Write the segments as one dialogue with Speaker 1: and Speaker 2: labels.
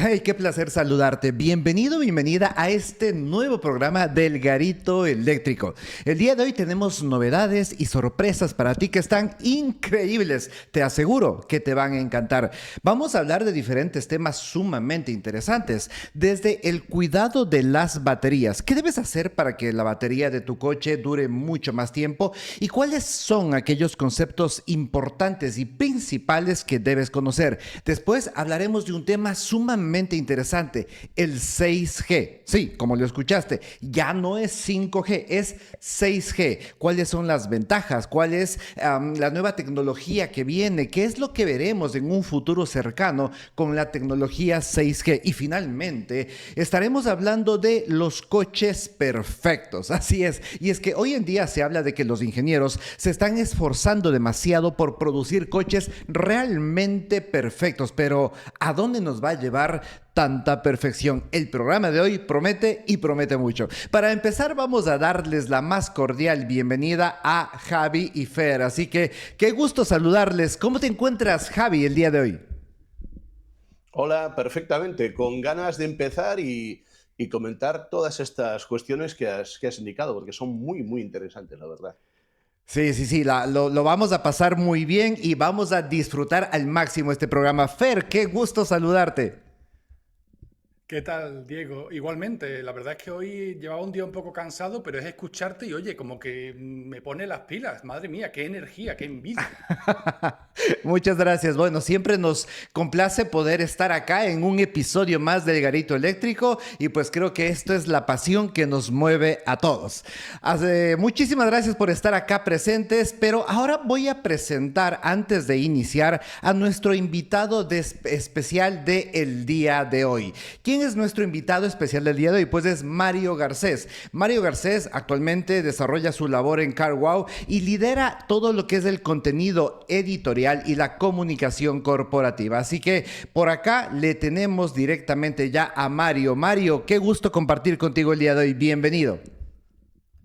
Speaker 1: Hey, qué placer saludarte. Bienvenido, bienvenida a este nuevo programa del Garito Eléctrico. El día de hoy tenemos novedades y sorpresas para ti que están increíbles. Te aseguro que te van a encantar. Vamos a hablar de diferentes temas sumamente interesantes, desde el cuidado de las baterías. ¿Qué debes hacer para que la batería de tu coche dure mucho más tiempo? ¿Y cuáles son aquellos conceptos importantes y principales que debes conocer? Después hablaremos de un tema sumamente interesante, el 6G. Sí, como lo escuchaste, ya no es 5G, es 6G. ¿Cuáles son las ventajas? ¿Cuál es la nueva tecnología que viene? ¿Qué es lo que veremos en un futuro cercano con la tecnología 6G? Y finalmente, estaremos hablando de los coches perfectos. Así es. Y es que hoy en día se habla de que los ingenieros se están esforzando demasiado por producir coches realmente perfectos. Pero ¿a dónde nos va a llevar tanta perfección? El programa de hoy promete y promete mucho. Para empezar, vamos a darles la más cordial bienvenida a Javi y Fer. Así que qué gusto saludarles. ¿Cómo te encuentras, Javi, el día de hoy?
Speaker 2: Hola, perfectamente. Con ganas de empezar y comentar todas estas cuestiones que has indicado, porque son muy interesantes, la verdad.
Speaker 1: Sí, lo vamos a pasar muy bien y vamos a disfrutar al máximo este programa. Fer, qué gusto saludarte.
Speaker 3: ¿Qué tal, Diego? Igualmente, la verdad es que hoy llevaba un día un poco cansado, pero es escucharte y oye, como que me pone las pilas. Madre mía, qué energía, qué envidia.
Speaker 1: Muchas gracias. Bueno, siempre nos complace poder estar acá en un episodio más del Garito Eléctrico y pues creo que esto es la pasión que nos mueve a todos. Muchísimas gracias por estar acá presentes, pero ahora voy a presentar, antes de iniciar, a nuestro invitado especial del día de hoy. ¿Quién es nuestro invitado especial del día de hoy? Pues es Mario Garcés. Mario Garcés actualmente desarrolla su labor en CarWow y lidera todo lo que es el contenido editorial y la comunicación corporativa. Así que por acá le tenemos directamente ya a Mario. Mario, qué gusto compartir contigo el día de hoy. Bienvenido.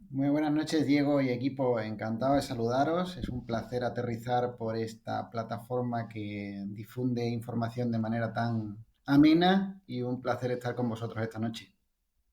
Speaker 4: Muy buenas noches, Diego y equipo. Encantado de saludaros. Es un placer aterrizar por esta plataforma que difunde información de manera tan amena y un placer estar con vosotros esta noche.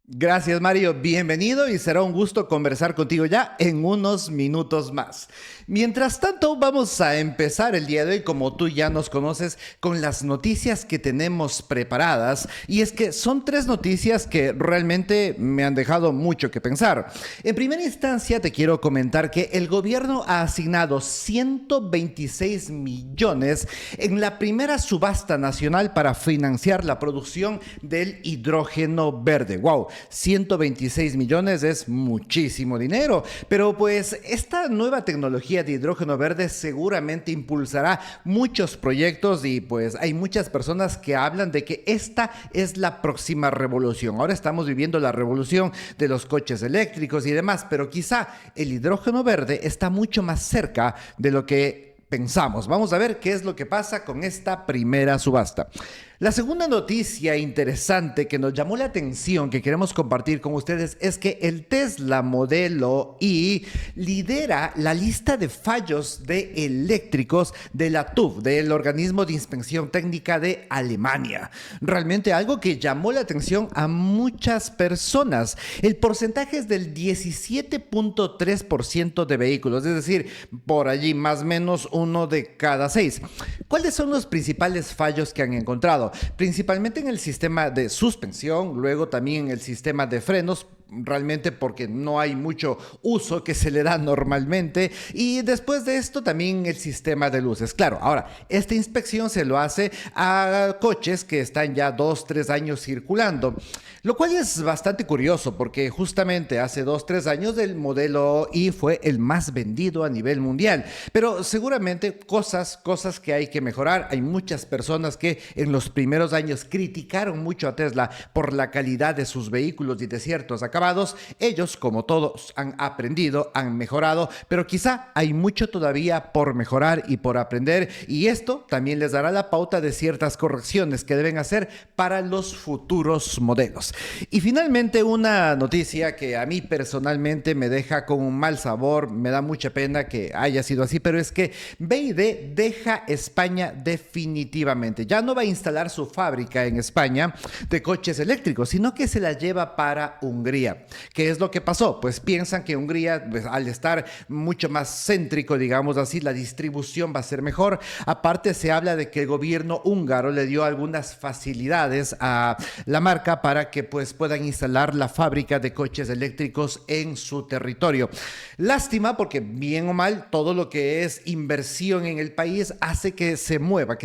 Speaker 1: Gracias, Mario. Bienvenido y será un gusto conversar contigo ya en unos minutos más. Mientras tanto, vamos a empezar el día de hoy, como tú ya nos conoces, con las noticias que tenemos preparadas. Y es que son tres noticias que realmente me han dejado mucho que pensar. En primera instancia, te quiero comentar que el gobierno ha asignado 126 millones en la primera subasta nacional para financiar la producción del hidrógeno verde. ¡Wow! 126 millones es muchísimo dinero, pero pues esta nueva tecnología de hidrógeno verde seguramente impulsará muchos proyectos y pues hay muchas personas que hablan de que esta es la próxima revolución. Ahora estamos viviendo la revolución de los coches eléctricos y demás, pero quizá el hidrógeno verde está mucho más cerca de lo que pensamos. Vamos a ver qué es lo que pasa con esta primera subasta. La segunda noticia interesante que nos llamó la atención, que queremos compartir con ustedes, es que el Tesla Modelo Y lidera la lista de fallos de eléctricos de la TÜV, del Organismo de Inspección Técnica de Alemania. Realmente algo que llamó la atención a muchas personas. El porcentaje es del 17.3% de vehículos, es decir, por allí más o menos uno de cada 6. ¿Cuáles son los principales fallos que han encontrado? Principalmente en el sistema de suspensión, luego también en el sistema de frenos, realmente porque no hay mucho uso que se le da normalmente, y después de esto también el sistema de luces. Claro, ahora, esta inspección se lo hace a coches que están ya 2-3 años circulando, lo cual es bastante curioso porque justamente hace 2-3 años el modelo Y fue el más vendido a nivel mundial, pero seguramente cosas que hay que mejorar. Hay muchas personas que en los primeros años criticaron mucho a Tesla por la calidad de sus vehículos y de ciertos acabados acabados. Ellos, como todos, han aprendido, han mejorado, pero quizá hay mucho todavía por mejorar y por aprender, y esto también les dará la pauta de ciertas correcciones que deben hacer para los futuros modelos. Y finalmente, una noticia que a mí personalmente me deja con un mal sabor, me da mucha pena que haya sido así, pero es que BYD deja España definitivamente. Ya no va a instalar su fábrica en España de coches eléctricos, sino que se la lleva para Hungría. ¿Qué es lo que pasó? Pues piensan que Hungría, pues, al estar mucho más céntrico, digamos así, la distribución va a ser mejor. Aparte, se habla de que el gobierno húngaro le dio algunas facilidades a la marca para que pues puedan instalar la fábrica de coches eléctricos en su territorio. Lástima porque bien o mal todo lo que es inversión en el país hace que se mueva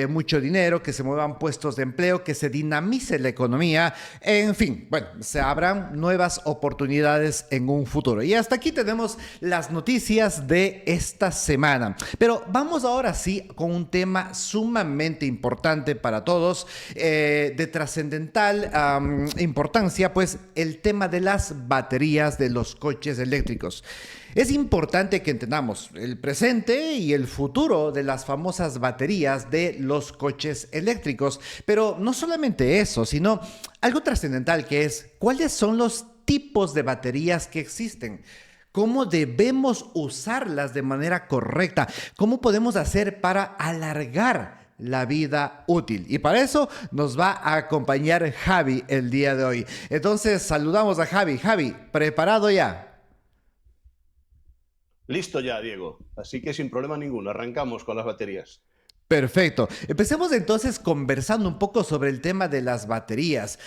Speaker 1: mucho dinero, que se muevan puestos de empleo, que se dinamice la economía, en fin, bueno, se abran nuevas oportunidades en un futuro. Y hasta aquí tenemos las noticias de esta semana. Pero vamos ahora sí con un tema sumamente importante para todos, de trascendental importancia, pues el tema de las baterías de los coches eléctricos. Es importante que entendamos el presente y el futuro de las famosas baterías de los coches eléctricos, pero no solamente eso, sino algo trascendental, que es cuáles son los tipos de baterías que existen. ¿Cómo debemos usarlas de manera correcta? ¿Cómo podemos hacer para alargar la vida útil? Y para eso nos va a acompañar Javi el día de hoy. Entonces saludamos a Javi. Javi, ¿preparado ya?
Speaker 2: Listo ya, Diego. Así que sin problema ninguno, arrancamos con las baterías.
Speaker 1: Perfecto. Empecemos entonces conversando un poco sobre el tema de las baterías.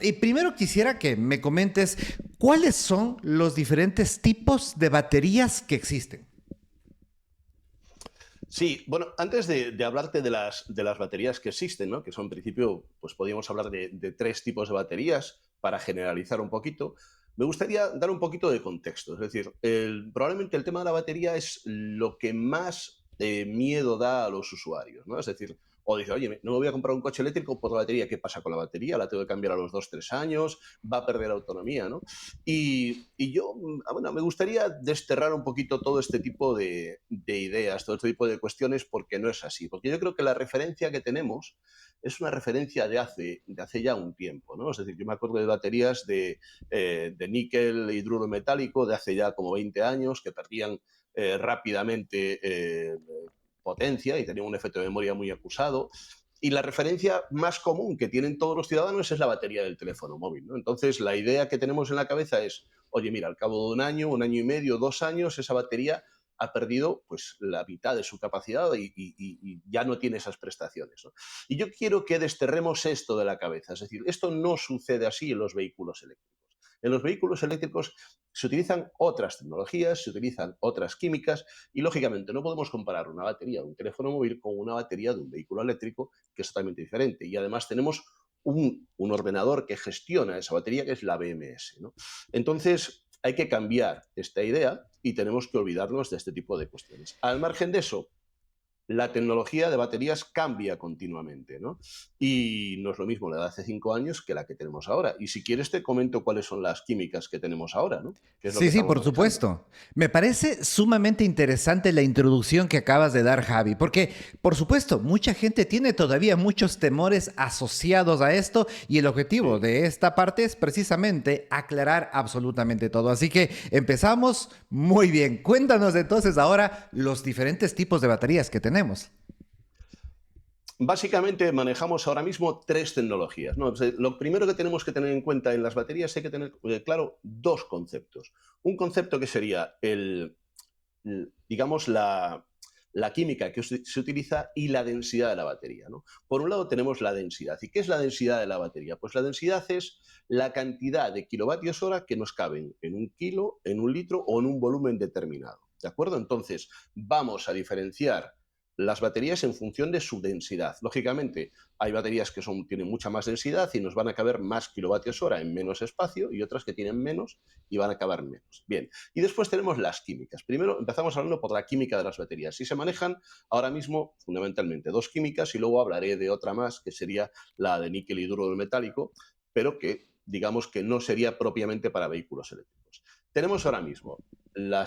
Speaker 1: Y primero quisiera que me comentes cuáles son los diferentes tipos de baterías que existen.
Speaker 2: Sí, bueno, antes de hablarte de las baterías que existen, ¿no? Que son en principio, pues podríamos hablar de tres tipos de baterías para generalizar un poquito. Me gustaría dar un poquito de contexto. Es decir, probablemente el tema de la batería es lo que más miedo da a los usuarios, ¿no? Es decir, o dice, oye, no me voy a comprar un coche eléctrico por la batería. ¿Qué pasa con la batería? ¿La tengo que cambiar a los 2, 3 años? ¿Va a perder autonomía, no? Y yo, bueno, me gustaría desterrar un poquito todo este tipo de ideas, todo este tipo de cuestiones, porque no es así. Porque yo creo que la referencia que tenemos es una referencia de hace ya un tiempo, ¿no? Es decir, yo me acuerdo de baterías de níquel hidruro metálico de hace ya como 20 años que perdían rápidamente potencia y tenían un efecto de memoria muy acusado. Y la referencia más común que tienen todos los ciudadanos es la batería del teléfono móvil, ¿no? Entonces, la idea que tenemos en la cabeza es, oye, mira, al cabo de un año y medio, 2 años, esa batería ha perdido pues la mitad de su capacidad y ya no tiene esas prestaciones, ¿no? Y yo quiero que desterremos esto de la cabeza. Es decir, esto no sucede así en los vehículos eléctricos. En los vehículos eléctricos se utilizan otras tecnologías, se utilizan otras químicas y, lógicamente, no podemos comparar una batería de un teléfono móvil con una batería de un vehículo eléctrico, que es totalmente diferente. Y además tenemos un ordenador que gestiona esa batería, que es la BMS, ¿no? Entonces, hay que cambiar esta idea y tenemos que olvidarnos de este tipo de cuestiones. Al margen de eso, la tecnología de baterías cambia continuamente, ¿no? Y no es lo mismo la de hace 5 años que la que tenemos ahora. Y si quieres te comento cuáles son las químicas que tenemos ahora, ¿no? Que es lo que
Speaker 1: Sí, sí,
Speaker 2: estamos
Speaker 1: por
Speaker 2: manejando.
Speaker 1: supuesto. Me parece sumamente interesante la introducción que acabas de dar, Javi, porque, por supuesto, mucha gente tiene todavía muchos temores asociados a esto y el objetivo
Speaker 2: Sí.
Speaker 1: de esta parte es precisamente aclarar absolutamente todo. Así que empezamos muy bien. Cuéntanos entonces ahora los diferentes tipos de baterías que tenemos.
Speaker 2: Básicamente manejamos ahora mismo tres tecnologías, ¿no? O sea, lo primero que tenemos que tener en cuenta en las baterías hay que tener claro dos conceptos. Un concepto que sería digamos, la química que se utiliza y la densidad de la batería, ¿no? Por un lado tenemos la densidad. ¿Y qué es la densidad de la batería? Pues la densidad es la cantidad de kilovatios hora que nos caben en un kilo, en un litro o en un volumen determinado. ¿De acuerdo? Entonces, vamos a diferenciar las baterías en función de su densidad. Lógicamente, hay baterías que tienen mucha más densidad y nos van a caber más kilovatios hora en menos espacio y otras que tienen menos y van a caber menos. Bien, y después tenemos las químicas. Primero empezamos hablando por la química de las baterías. Y se manejan ahora mismo fundamentalmente dos químicas y luego hablaré de otra más que sería la de níquel hidruro metálico, pero que digamos que no sería propiamente para vehículos eléctricos. Tenemos ahora mismo la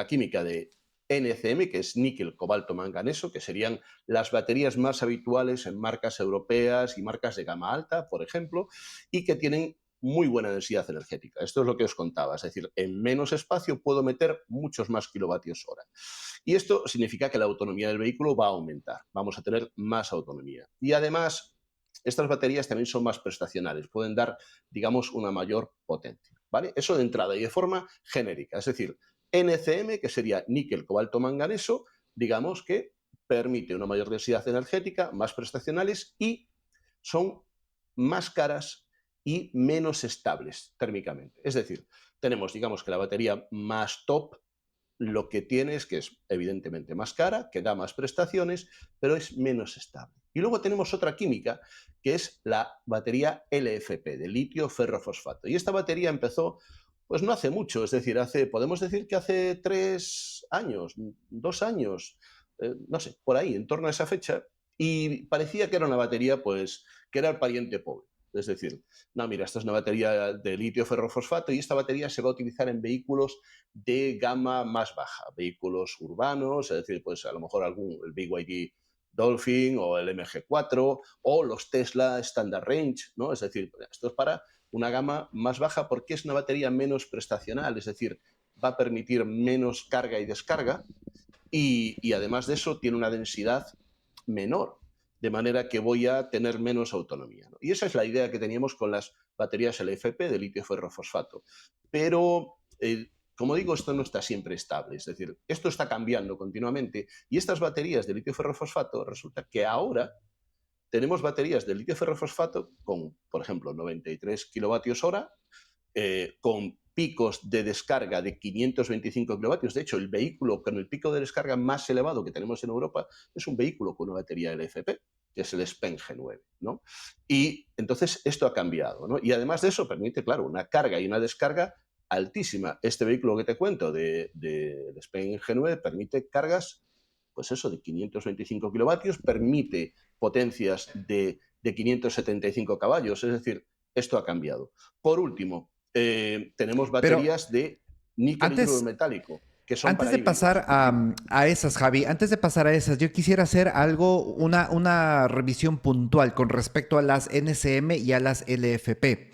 Speaker 2: química de NCM, que es níquel, cobalto, manganeso, que serían las baterías más habituales en marcas europeas y marcas de gama alta, por ejemplo, y que tienen muy buena densidad energética. Esto es lo que os contaba, es decir, en menos espacio puedo meter muchos más kilovatios hora. Y esto significa que la autonomía del vehículo va a aumentar, vamos a tener más autonomía. Y además, estas baterías también son más prestacionales, pueden dar, digamos, una mayor potencia, ¿vale? Eso de entrada y de forma genérica, es decir, NCM, que sería níquel, cobalto, manganeso, digamos que permite una mayor densidad energética, más prestacionales y son más caras y menos estables térmicamente. Es decir, tenemos, digamos, que la batería más top lo que tiene es que es evidentemente más cara, que da más prestaciones, pero es menos estable. Y luego tenemos otra química, que es la batería LFP, de litio ferrofosfato. Y esta batería empezó, pues no hace mucho, es decir, podemos decir que hace 3 años, 2 años, no sé, por ahí, en torno a esa fecha, y parecía que era una batería, pues, que era el pariente pobre. Es decir, no, mira, esta es una batería de litio ferrofosfato y esta batería se va a utilizar en vehículos de gama más baja, vehículos urbanos, es decir, pues a lo mejor el BYD Dolphin o el MG4 o los Tesla Standard Range, ¿no? Es decir, esto es para una gama más baja porque es una batería menos prestacional, es decir, va a permitir menos carga y descarga y además de eso tiene una densidad menor, de manera que voy a tener menos autonomía, ¿no? Y esa es la idea que teníamos con las baterías LFP de litio ferrofosfato. Pero, como digo, esto no está siempre estable, es decir, esto está cambiando continuamente y estas baterías de litio ferrofosfato resulta que ahora tenemos baterías de litio ferrofosfato con, por ejemplo, 93 kilovatios hora, con picos de descarga de 525 kilovatios. De hecho, el vehículo con el pico de descarga más elevado que tenemos en Europa es un vehículo con una batería LFP, que es el Spen G9, ¿no? Y entonces esto ha cambiado, ¿no? Y además de eso permite, claro, una carga y una descarga altísima. Este vehículo que te cuento de Spen G9 permite cargas, pues eso, de 525 kilovatios, permite potencias de 575 caballos, es decir, esto ha cambiado. Por último, tenemos baterías de níquel hidruro metálico, que son
Speaker 1: Antes
Speaker 2: para
Speaker 1: de
Speaker 2: híbridos.
Speaker 1: pasar a esas, Javi, antes de pasar a esas, yo quisiera hacer una revisión puntual con respecto a las NCM y a las LFP.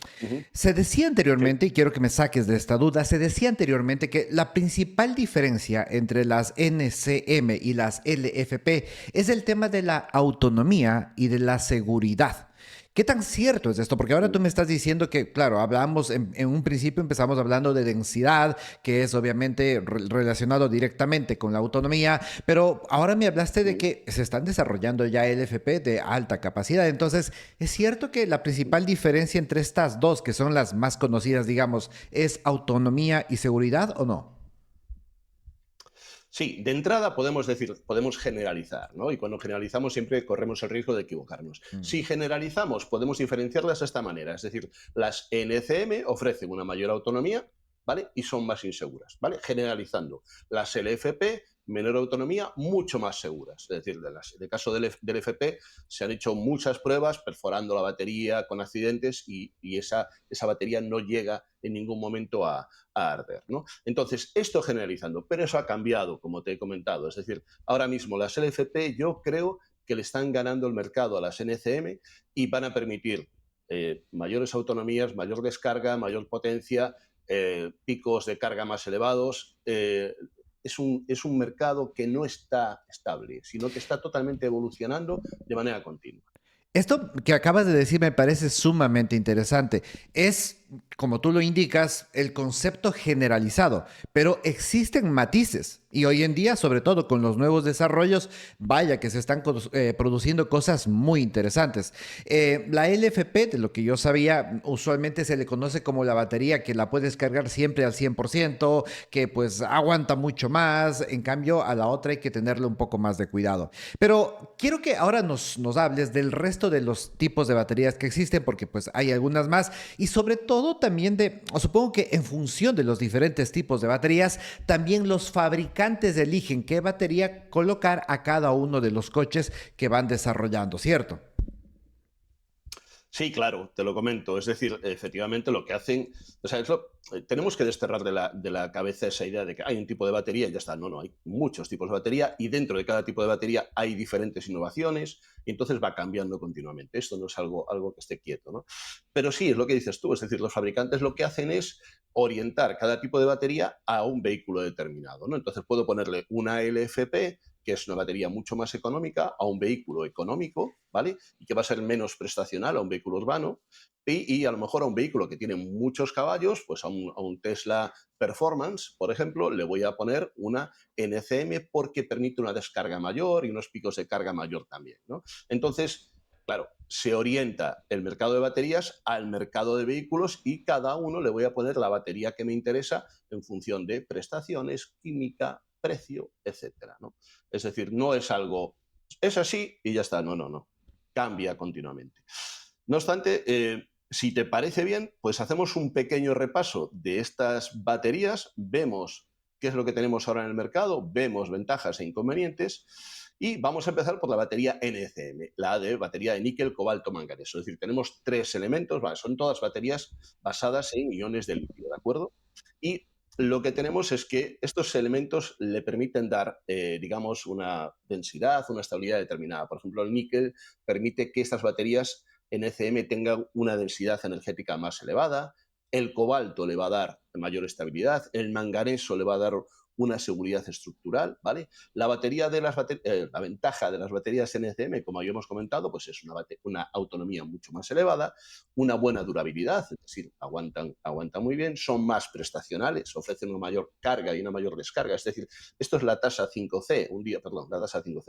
Speaker 1: Se decía anteriormente, y quiero que me saques de esta duda, se decía anteriormente que la principal diferencia entre las NCM y las LFP es el tema de la autonomía y de la seguridad. ¿Qué tan cierto es esto? Porque ahora tú me estás diciendo que, claro, hablamos en un principio, empezamos hablando de densidad, que es obviamente relacionado directamente con la autonomía, pero ahora me hablaste de que se están desarrollando ya LFP de alta capacidad. Entonces, ¿es cierto que la principal diferencia entre estas dos, que son las más conocidas, digamos, es autonomía y seguridad o no?
Speaker 2: Sí, de entrada podemos decir, podemos generalizar, ¿no? Y cuando generalizamos siempre corremos el riesgo de equivocarnos. Si generalizamos, podemos diferenciarlas de esta manera, es decir, las NCM ofrecen una mayor autonomía, ¿vale? Y son más inseguras, ¿vale? Generalizando. Las LFP, menor autonomía, mucho más seguras. Es decir, en el caso del FP se han hecho muchas pruebas perforando la batería con accidentes y esa batería no llega en ningún momento a arder, ¿no? Entonces, esto generalizando, pero eso ha cambiado, como te he comentado. Es decir, ahora mismo las LFP yo creo que le están ganando el mercado a las NCM y van a permitir mayores autonomías, mayor descarga, mayor potencia, picos de carga más elevados. Es un mercado que no está estable, sino que está totalmente evolucionando de manera continua.
Speaker 1: Esto que acabas de decir me parece sumamente interesante. Es, como tú lo indicas, el concepto generalizado, pero existen matices. Y hoy en día, sobre todo con los nuevos desarrollos, vaya que se están produciendo cosas muy interesantes. La LFP, de lo que yo sabía, usualmente se le conoce como la batería que la puedes cargar siempre al 100%, que pues aguanta mucho más. En cambio, a la otra hay que tenerle un poco más de cuidado. Pero quiero que ahora nos hables del resto de los tipos de baterías que existen, porque pues hay algunas más. Y sobre todo también supongo que en función de los diferentes tipos de baterías, también los fabricantes eligen qué batería colocar a cada uno de los coches que van desarrollando, ¿cierto?
Speaker 2: Sí, claro, te lo comento. Es decir, efectivamente lo que hacen, o sea, tenemos que desterrar de la cabeza esa idea de que hay un tipo de batería y ya está. No, no, hay muchos tipos de batería y dentro de cada tipo de batería hay diferentes innovaciones y entonces va cambiando continuamente. Esto no es algo que esté quieto, ¿no? Pero sí, es lo que dices tú, es decir, los fabricantes lo que hacen es orientar cada tipo de batería a un vehículo determinado, ¿no? Entonces puedo ponerle una LFP, que es una batería mucho más económica, a un vehículo económico, ¿vale? Y que va a ser menos prestacional a un vehículo urbano, y a lo mejor a un vehículo que tiene muchos caballos, pues a un Tesla Performance, por ejemplo, le voy a poner una NCM porque permite una descarga mayor y unos picos de carga mayor también, ¿no? Entonces, claro, se orienta el mercado de baterías al mercado de vehículos y cada uno le voy a poner la batería que me interesa en función de prestaciones, química, precio, etcétera, ¿no? Es decir, no es algo, es así y ya está, no, no, no, cambia continuamente. No obstante, si te parece bien, pues hacemos un pequeño repaso de estas baterías, vemos qué es lo que tenemos ahora en el mercado, vemos ventajas e inconvenientes y vamos a empezar por la batería NCM, la de batería de níquel, cobalto, manganeso. Es decir, tenemos tres elementos, ¿vale? Son todas baterías basadas en iones de litio, ¿de acuerdo? Y lo que tenemos es que estos elementos le permiten dar, digamos, una densidad, una estabilidad determinada. Por ejemplo, el níquel permite que estas baterías NCM tengan una densidad energética más elevada, el cobalto le va a dar mayor estabilidad, el manganeso le va a dar una seguridad estructural, ¿vale? La batería de la ventaja de las baterías NCM, como ya hemos comentado, pues es una autonomía mucho más elevada, una buena durabilidad, es decir, aguantan muy bien, son más prestacionales, ofrecen una mayor carga y una mayor descarga, es decir, esto es la tasa 5C,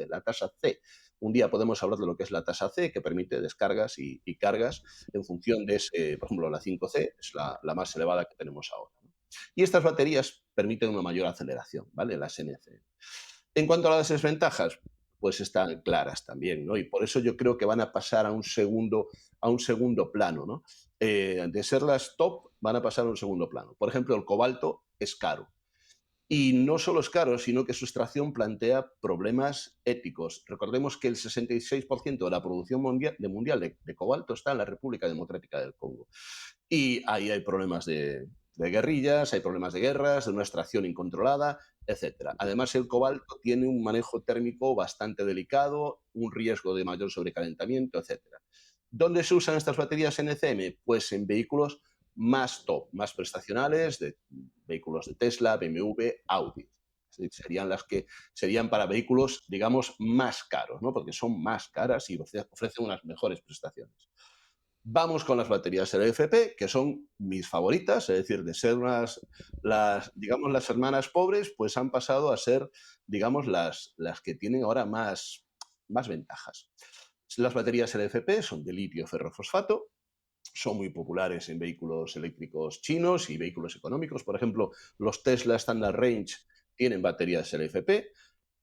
Speaker 2: la tasa C. Un día podemos hablar de lo que es la tasa C, que permite descargas y cargas en función de ese, por ejemplo, la 5C es la más elevada que tenemos ahora, ¿no? Y estas baterías permiten una mayor aceleración, ¿vale? Las NC. En cuanto a las desventajas, pues están claras también, ¿no? Y por eso yo creo que van a pasar a un segundo plano, ¿no? De ser las top, van a pasar a un segundo plano. Por ejemplo, el cobalto es caro. Y no solo es caro, sino que su extracción plantea problemas éticos. Recordemos que el 66% de la producción mundial de cobalto está en la República Democrática del Congo. Y ahí hay problemas de guerrillas, hay problemas de guerras, de una extracción incontrolada, etcétera. Además, el cobalto tiene un manejo térmico bastante delicado, un riesgo de mayor sobrecalentamiento, etcétera. ¿Dónde se usan estas baterías NCM? Pues en vehículos más top, más prestacionales, de vehículos de Tesla, BMW, Audi. Serían para vehículos, digamos, más caros, ¿no? Porque son más caras y ofrecen unas mejores prestaciones. Vamos con las baterías LFP, que son mis favoritas, es decir, de ser digamos, las hermanas pobres, pues han pasado a ser, digamos, las que tienen ahora más ventajas. Las baterías LFP son de litio ferrofosfato, son muy populares en vehículos eléctricos chinos y vehículos económicos. Por ejemplo, los Tesla Standard Range tienen baterías LFP.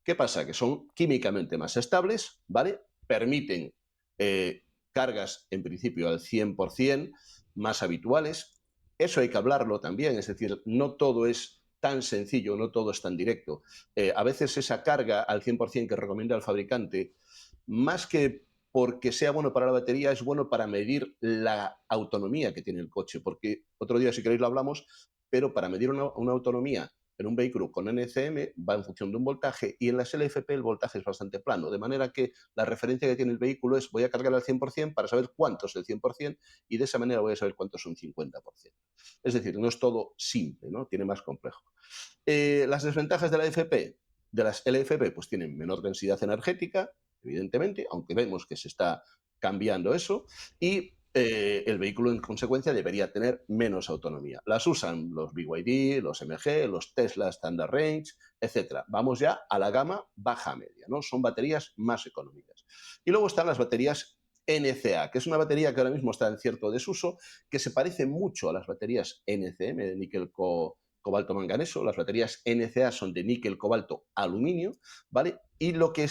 Speaker 2: ¿Qué pasa? Que son químicamente más estables, ¿vale? Permiten cargas en principio al 100% más habituales. Eso hay que hablarlo también, es decir, no todo es tan sencillo, no todo es tan directo. A veces esa carga al 100% que recomienda el fabricante, más que porque sea bueno para la batería, es bueno para medir la autonomía que tiene el coche, porque otro día, si queréis, lo hablamos, pero para medir una autonomía en un vehículo con NCM va en función de un voltaje y en las LFP el voltaje es bastante plano, de manera que la referencia que tiene el vehículo es voy a cargar al 100% para saber cuánto es el 100% y de esa manera voy a saber cuánto es un 50%. Es decir, no es todo simple, ¿no? Tiene más complejo. Las desventajas de las LFP, pues tienen menor densidad energética, evidentemente, aunque vemos que se está cambiando eso, y el vehículo en consecuencia debería tener menos autonomía. Las usan los BYD, los MG, los Tesla Standard Range, etcétera. Vamos ya a la gama baja-media, ¿no? Son baterías más económicas. Y luego están las baterías NCA, que es una batería que ahora mismo está en cierto desuso, que se parece mucho a las baterías NCM de níquel cobalto manganeso. Las baterías NCA son de níquel, cobalto, aluminio, ¿vale? Y lo que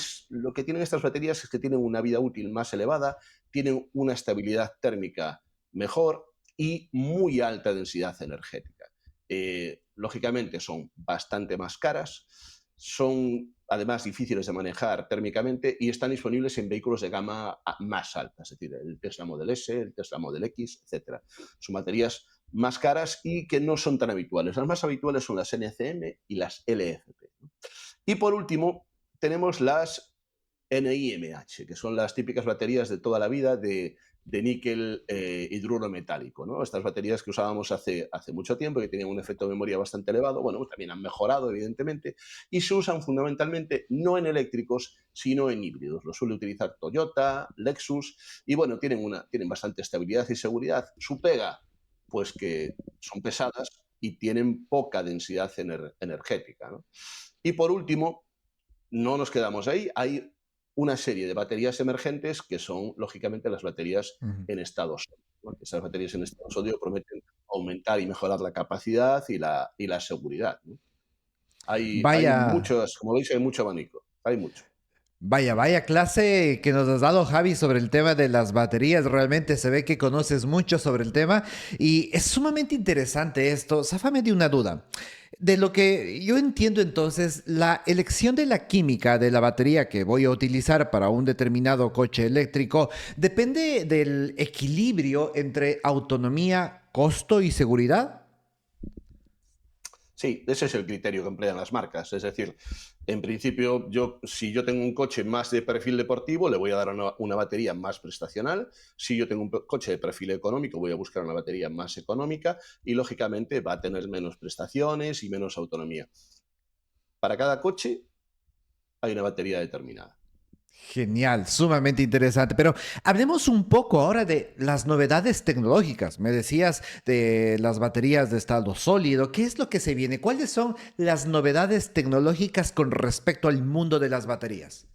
Speaker 2: tienen estas baterías es que tienen una vida útil más elevada, tienen una estabilidad térmica mejor y muy alta densidad energética. Lógicamente son bastante más caras, además difíciles de manejar térmicamente y están disponibles en vehículos de gama más alta, es decir, el Tesla Model S, el Tesla Model X, etcétera. Son baterías más caras y que no son tan habituales. Las más habituales son las NCM y las LFP. Y por último, tenemos las NiMH, que son las típicas baterías de toda la vida de níquel hidruro metálico, ¿no? Estas baterías que usábamos hace mucho tiempo, que tenían un efecto de memoria bastante elevado, bueno, también han mejorado, evidentemente, y se usan fundamentalmente no en eléctricos, sino en híbridos. Lo suele utilizar Toyota, Lexus, y bueno, tienen bastante estabilidad y seguridad. Su pega, pues que son pesadas y tienen poca densidad energética, ¿no? Y por último, no nos quedamos ahí, hay una serie de baterías emergentes que son, lógicamente, las baterías
Speaker 1: Ujú.
Speaker 2: en estado sólido, ¿no? Esas baterías en estado sólido prometen aumentar y mejorar la capacidad y la seguridad, ¿no? Hay
Speaker 1: Vaya,
Speaker 2: muchos, como veis, hay mucho abanico, hay mucho.
Speaker 1: vaya clase que nos has dado, Javi, sobre el tema de las baterías. Realmente se ve que conoces mucho sobre el tema y es sumamente interesante esto. Záfame de una duda. De lo que yo entiendo entonces, la elección de la química de la batería que voy a utilizar para un determinado coche eléctrico depende del equilibrio entre autonomía, costo y seguridad.
Speaker 2: Sí, ese es el criterio que emplean las marcas. Es decir, en principio, si yo tengo un coche más de perfil deportivo, le voy a dar una batería más prestacional. Si yo tengo un coche de perfil económico, voy a buscar una batería más económica y, lógicamente, va a tener menos prestaciones y menos autonomía. Para cada coche hay una batería determinada.
Speaker 1: Genial, sumamente interesante. Pero hablemos un poco ahora de las novedades tecnológicas. Me decías de las baterías de estado sólido. ¿Qué es lo que se viene? ¿Cuáles son las novedades tecnológicas con respecto al mundo de las baterías?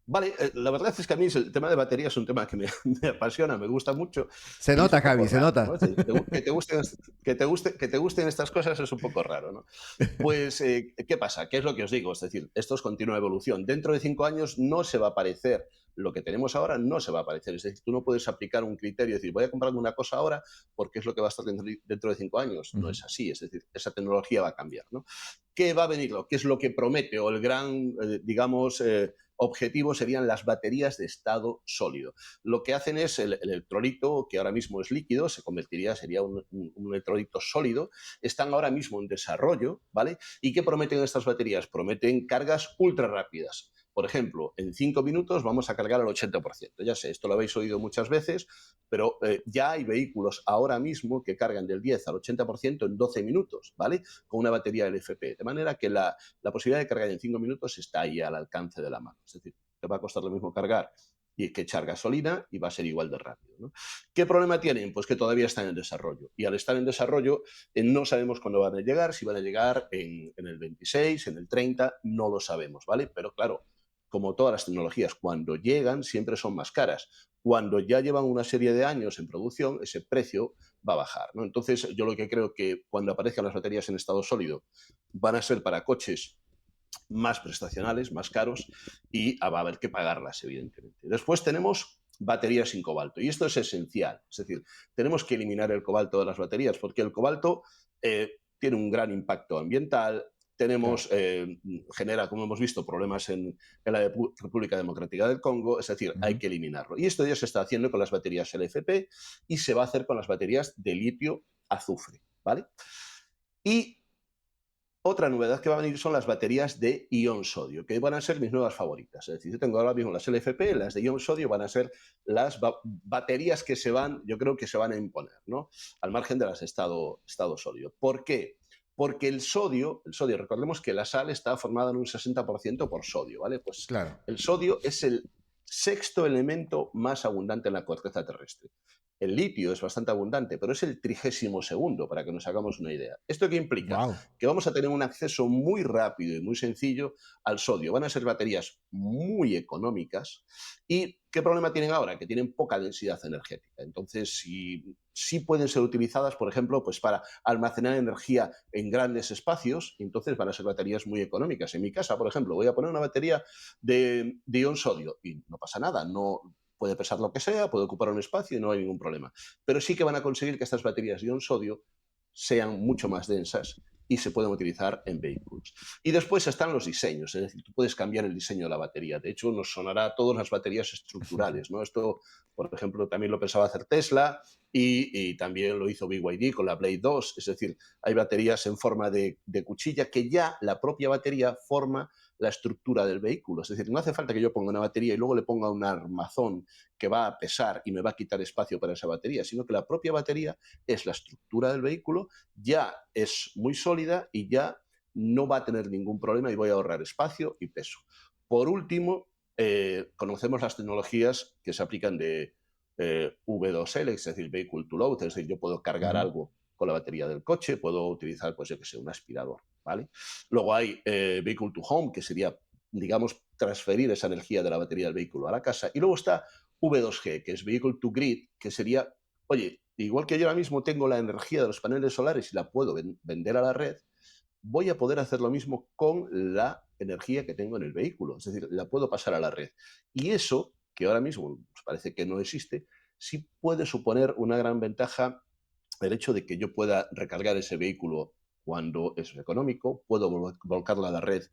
Speaker 2: Vale, la verdad es que a mí el tema de batería es un tema que me, me apasiona, me gusta mucho
Speaker 1: Se
Speaker 2: y es
Speaker 1: nota,
Speaker 2: un poco
Speaker 1: Javi, se
Speaker 2: raro, ¿no?
Speaker 1: nota.
Speaker 2: Es decir, que te gusten estas cosas es un poco raro, ¿no? Pues, ¿qué pasa? ¿Qué es lo que os digo? Es decir, esto es continua evolución. Dentro de 5 años no se va a parecer lo que tenemos ahora, no se va a parecer. Es decir, tú no puedes aplicar un criterio y decir, voy a comprarme una cosa ahora porque es lo que va a estar dentro de 5 años. No
Speaker 1: Ujú.
Speaker 2: es así, es decir, esa tecnología va a cambiar, ¿no? ¿Qué va a venir? ¿Qué es lo que promete? O el gran, digamos, objetivo serían las baterías de estado sólido. Lo que hacen es el electrolito, que ahora mismo es líquido, sería un electrolito sólido, están ahora mismo en desarrollo, ¿vale? ¿Y qué prometen estas baterías? Prometen cargas ultra rápidas. Por ejemplo, en 5 minutos vamos a cargar al 80%. Ya sé, esto lo habéis oído muchas veces, pero ya hay vehículos ahora mismo que cargan del 10 al 80% en 12 minutos, ¿vale? Con una batería LFP. De manera que la posibilidad de cargar en 5 minutos está ahí al alcance de la mano. Es decir, te va a costar lo mismo cargar y que echar gasolina y va a ser igual de rápido, ¿no? ¿Qué problema tienen? Pues que todavía están en desarrollo. Y al estar en desarrollo, no sabemos cuándo van a llegar, si van a llegar en el 26, en el 30, no lo sabemos, ¿vale? Pero claro, como todas las tecnologías, cuando llegan siempre son más caras. Cuando ya llevan una serie de años en producción, ese precio va a bajar, ¿no? Entonces, yo lo que creo que cuando aparezcan las baterías en estado sólido van a ser para coches más prestacionales, más caros, y va a haber que pagarlas, evidentemente. Después tenemos baterías sin cobalto, y esto es esencial. Es decir, tenemos que eliminar el cobalto de las baterías, porque el cobalto tiene un gran impacto ambiental,
Speaker 1: Claro.
Speaker 2: genera, como hemos visto, problemas en la República Democrática del Congo, es decir, hay
Speaker 1: Ujú.
Speaker 2: que eliminarlo. Y esto ya se está haciendo con las baterías LFP y se va a hacer con las baterías de litio-azufre, ¿vale? Y otra novedad que va a venir son las baterías de ion sodio, que van a ser mis nuevas favoritas. Es decir, yo tengo ahora mismo las LFP, las de ion sodio van a ser las baterías que yo creo que se van a imponer, ¿no? Al margen de las de estado sólido. ¿Por qué? Porque el sodio, recordemos que la sal está formada en un 60% por sodio, ¿vale? Pues
Speaker 1: Claro.
Speaker 2: el sodio es el sexto elemento más abundante en la corteza terrestre. El litio es bastante abundante, pero es el 32º, para que nos hagamos una idea. ¿Esto qué implica?
Speaker 1: Wow.
Speaker 2: Que vamos a tener un acceso muy rápido y muy sencillo al sodio. Van a ser baterías muy económicas. ¿Y qué problema tienen ahora? Que tienen poca densidad energética. Entonces, sí pueden ser utilizadas, por ejemplo, pues para almacenar energía en grandes espacios, entonces van a ser baterías muy económicas. En mi casa, por ejemplo, voy a poner una batería de ion sodio y no pasa nada, no puede pesar lo que sea, puede ocupar un espacio y no hay ningún problema. Pero sí que van a conseguir que estas baterías de ion sodio sean mucho más densas y se pueden utilizar en vehículos. Y después están los diseños, es decir, tú puedes cambiar el diseño de la batería. De hecho, nos sonará a todas las baterías estructurales, ¿no? Esto, por ejemplo, también lo pensaba hacer Tesla y también lo hizo BYD con la Blade 2. Es decir, hay baterías en forma de cuchilla que ya la propia batería forma la estructura del vehículo. Es decir, no hace falta que yo ponga una batería y luego le ponga un armazón que va a pesar y me va a quitar espacio para esa batería, sino que la propia batería es la estructura del vehículo, ya es muy sólida y ya no va a tener ningún problema y voy a ahorrar espacio y peso. Por último, conocemos las tecnologías que se aplican de V2L, es decir, Vehicle to Load, es decir, yo puedo cargar algo con la batería del coche, puedo utilizar, pues yo que sé, un aspirador, ¿vale? Luego hay Vehicle to Home, que sería, digamos, transferir esa energía de la batería del vehículo a la casa. Y luego está V2G, que es Vehicle to Grid, que sería, oye, igual que yo ahora mismo tengo la energía de los paneles solares y la puedo vender a la red, voy a poder hacer lo mismo con la energía que tengo en el vehículo. Es decir, la puedo pasar a la red. Y eso, que ahora mismo pues, parece que no existe, sí puede suponer una gran ventaja el hecho de que yo pueda recargar ese vehículo cuando es económico, puedo volcarla a la red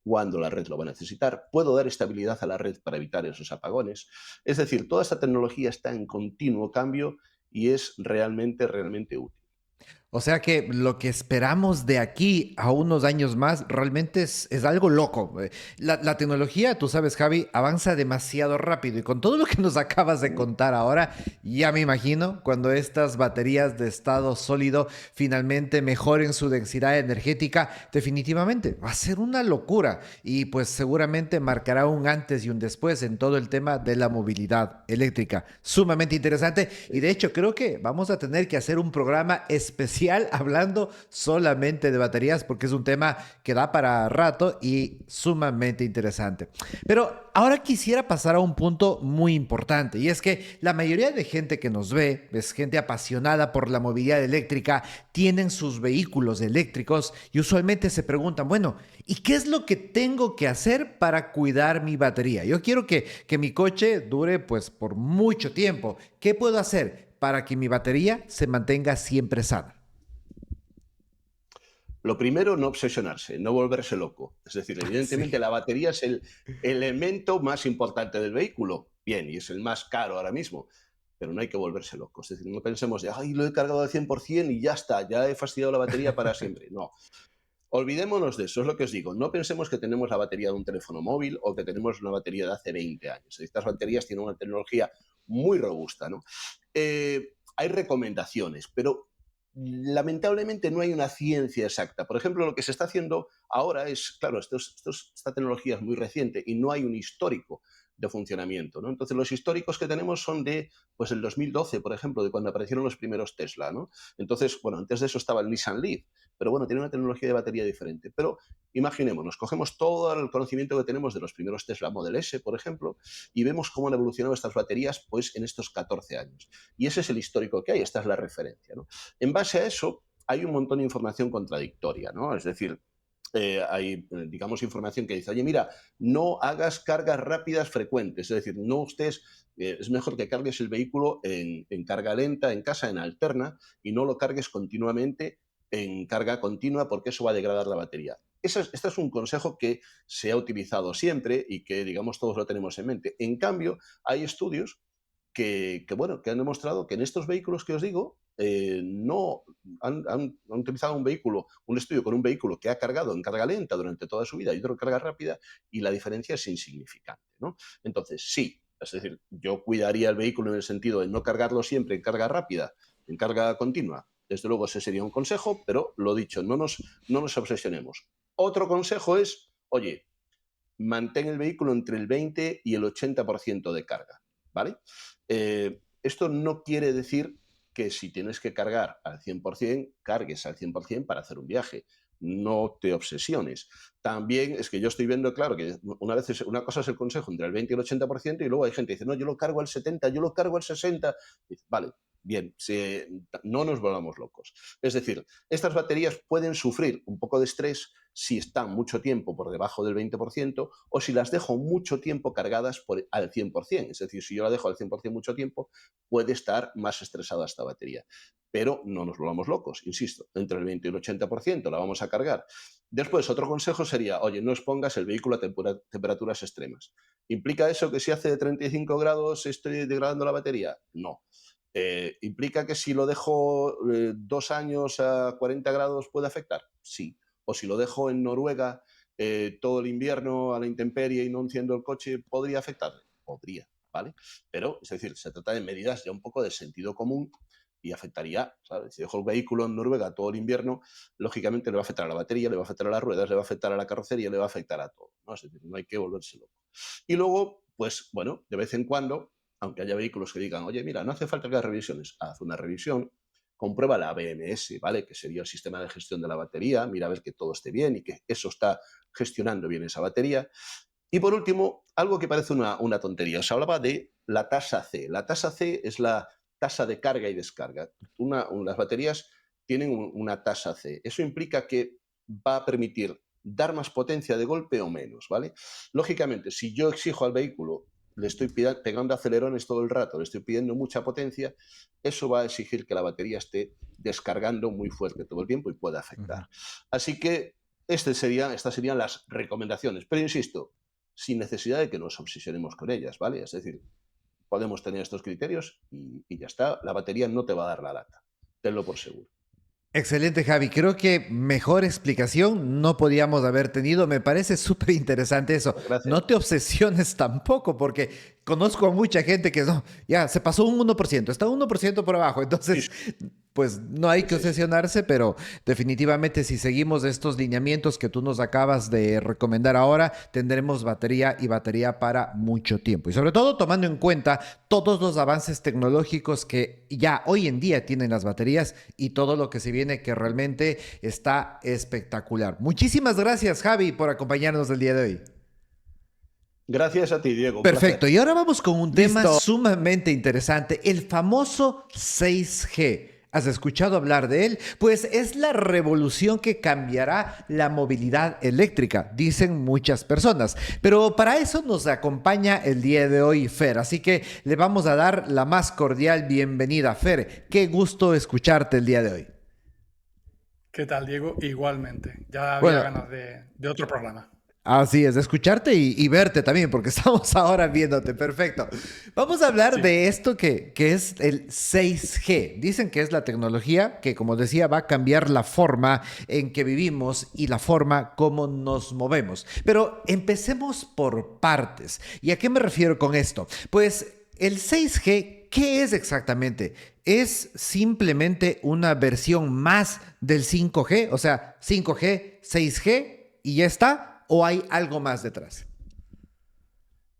Speaker 2: cuando la red lo va a necesitar, puedo dar estabilidad a la red para evitar esos apagones. Es decir, toda esta tecnología está en continuo cambio y es realmente, realmente útil.
Speaker 1: O sea que lo que esperamos de aquí a unos años más realmente es algo loco. La tecnología, tú sabes, Javi, avanza demasiado rápido y con todo lo que nos acabas de contar ahora, ya me imagino cuando estas baterías de estado sólido finalmente mejoren su densidad energética, definitivamente va a ser una locura y pues seguramente marcará un antes y un después en todo el tema de la movilidad eléctrica. Sumamente interesante y de hecho creo que vamos a tener que hacer un programa especial hablando solamente de baterías porque es un tema que da para rato y sumamente interesante. Pero ahora quisiera pasar a un punto muy importante y es que la mayoría de gente que nos ve, es gente apasionada por la movilidad eléctrica, tienen sus vehículos eléctricos y usualmente se preguntan, bueno, ¿y qué es lo que tengo que hacer para cuidar mi batería? Yo quiero que mi coche dure pues por mucho tiempo. ¿Qué puedo hacer para que mi batería se mantenga siempre sana?
Speaker 2: Lo primero, no obsesionarse, no volverse loco. Es decir, evidentemente
Speaker 1: Sí.
Speaker 2: la batería es el elemento más importante del vehículo. Bien, y es el más caro ahora mismo, pero no hay que volverse loco. Es decir, no pensemos de, ay, lo he cargado al 100% y ya está, ya he fastidiado la batería para siempre. No, olvidémonos de eso, es lo que os digo. No pensemos que tenemos la batería de un teléfono móvil o que tenemos una batería de hace 20 años. Estas baterías tienen una tecnología muy robusta, ¿no? Hay recomendaciones, pero lamentablemente no hay una ciencia exacta. Por ejemplo, lo que se está haciendo ahora es, claro, esta tecnología es muy reciente y no hay un histórico de funcionamiento, ¿no? Entonces, los históricos que tenemos son de, pues, el 2012, por ejemplo, de cuando aparecieron los primeros Tesla, ¿no? Entonces, bueno, antes de eso estaba el Nissan Leaf, pero bueno, tiene una tecnología de batería diferente. Pero imaginémonos, cogemos todo el conocimiento que tenemos de los primeros Tesla Model S, por ejemplo, y vemos cómo han evolucionado estas baterías, pues, en estos 14 años. Y ese es el histórico que hay, esta es la referencia, ¿no? En base a eso, hay un montón de información contradictoria, ¿no? Es decir, hay, digamos, información que dice, oye, mira, no hagas cargas rápidas frecuentes, es decir, no estés, es mejor que cargues el vehículo en carga lenta, en casa, en alterna, y no lo cargues continuamente en carga continua porque eso va a degradar la batería. Este es un consejo que se ha utilizado siempre y que, digamos, todos lo tenemos en mente. En cambio, hay estudios bueno, que han demostrado que en estos vehículos que os digo, no han utilizado un estudio con un vehículo que ha cargado en carga lenta durante toda su vida y otro en carga rápida, y la diferencia es insignificante, ¿no? Entonces, sí, es decir, yo cuidaría el vehículo en el sentido de no cargarlo siempre en carga rápida, en carga continua. Desde luego, ese sería un consejo, pero lo dicho, no nos obsesionemos. Otro consejo es, oye, mantén el vehículo entre el 20 y el 80% de carga, ¿vale? Esto no quiere decir que si tienes que cargar al 100%, cargues al 100% para hacer un viaje. No te obsesiones. También es que yo estoy viendo, claro, que una cosa es el consejo entre el 20 y el 80% y luego hay gente que dice, no, yo lo cargo al 70%, yo lo cargo al 60%. Dice, vale, bien, no nos volvamos locos. Es decir, estas baterías pueden sufrir un poco de estrés si están mucho tiempo por debajo del 20% o si las dejo mucho tiempo cargadas al 100%. Es decir, si yo la dejo al 100% mucho tiempo, puede estar más estresada esta batería. Pero no nos volvamos locos, insisto, entre el 20 y el 80% la vamos a cargar. Después, otro consejo sería, oye, no expongas el vehículo a temperaturas extremas. ¿Implica eso que si hace de 35 grados estoy degradando la batería? No. ¿Implica que si lo dejo 2 años a 40 grados puede afectar? Sí. O si lo dejo en Noruega todo el invierno a la intemperie y no enciendo el coche, ¿podría afectarle? Podría, ¿vale? Pero, es decir, se trata de medidas ya un poco de sentido común y afectaría, ¿sabes? Si dejo el vehículo en Noruega todo el invierno, lógicamente le va a afectar a la batería, le va a afectar a las ruedas, le va a afectar a la carrocería, le va a afectar a todo, ¿no? Es decir, no hay que volverse loco. Y luego, pues bueno, de vez en cuando, aunque haya vehículos que digan, oye, mira, no hace falta que hagas revisiones, haz una revisión, comprueba la BMS, ¿vale? Que sería el sistema de gestión de la batería, mira a ver que todo esté bien y que eso está gestionando bien esa batería. Y por último, algo que parece una tontería, os hablaba de la tasa C. La tasa C es la tasa de carga y descarga. Las baterías tienen una tasa C. Eso implica que va a permitir dar más potencia de golpe o menos, ¿vale? Lógicamente, si yo exijo al vehículo, le estoy pegando acelerones todo el rato, le estoy pidiendo mucha potencia, eso va a exigir que la batería esté descargando muy fuerte todo el tiempo y pueda afectar. Así que estas serían las recomendaciones. Pero insisto, sin necesidad de que nos obsesionemos con ellas, ¿vale? Es decir, podemos tener estos criterios y ya está. La batería no te va a dar la lata. Tenlo por seguro.
Speaker 1: Excelente, Javi. Creo que mejor explicación no podíamos haber tenido. Me parece súper interesante eso.
Speaker 2: Gracias.
Speaker 1: No te obsesiones tampoco, porque conozco a mucha gente que no, ya se pasó un 1%, está un 1% por abajo. Entonces, pues no hay que obsesionarse, pero definitivamente si seguimos estos lineamientos que tú nos acabas de recomendar ahora, tendremos batería y batería para mucho tiempo. Y sobre todo tomando en cuenta todos los avances tecnológicos que ya hoy en día tienen las baterías y todo lo que se viene que realmente está espectacular. Muchísimas gracias, Javi, por acompañarnos el día de hoy.
Speaker 2: Gracias a ti, Diego.
Speaker 1: Perfecto,
Speaker 2: Placer.
Speaker 1: y ahora vamos con un tema sumamente interesante, el famoso 6G. ¿Has escuchado hablar de él? Pues es la revolución que cambiará la movilidad eléctrica, dicen muchas personas. Pero para eso nos acompaña el día de hoy Fer, así que le vamos a dar la más cordial bienvenida. Fer, qué gusto escucharte el día de hoy.
Speaker 3: ¿Qué tal, Diego? Igualmente. Ya había
Speaker 1: Bueno,
Speaker 3: ganas de otro programa.
Speaker 1: así es, de escucharte y verte también, porque estamos ahora viéndote. Perfecto. Vamos a hablar
Speaker 3: Sí.
Speaker 1: de esto que es el 6G. Dicen que es la tecnología que, como decía, va a cambiar la forma en que vivimos y la forma como nos movemos. Pero empecemos por partes. ¿Y a qué me refiero con esto? Pues el 6G, ¿qué es exactamente? ¿Es simplemente una versión más del 5G? O sea, 5G, 6G y ya está. ¿O hay algo más detrás?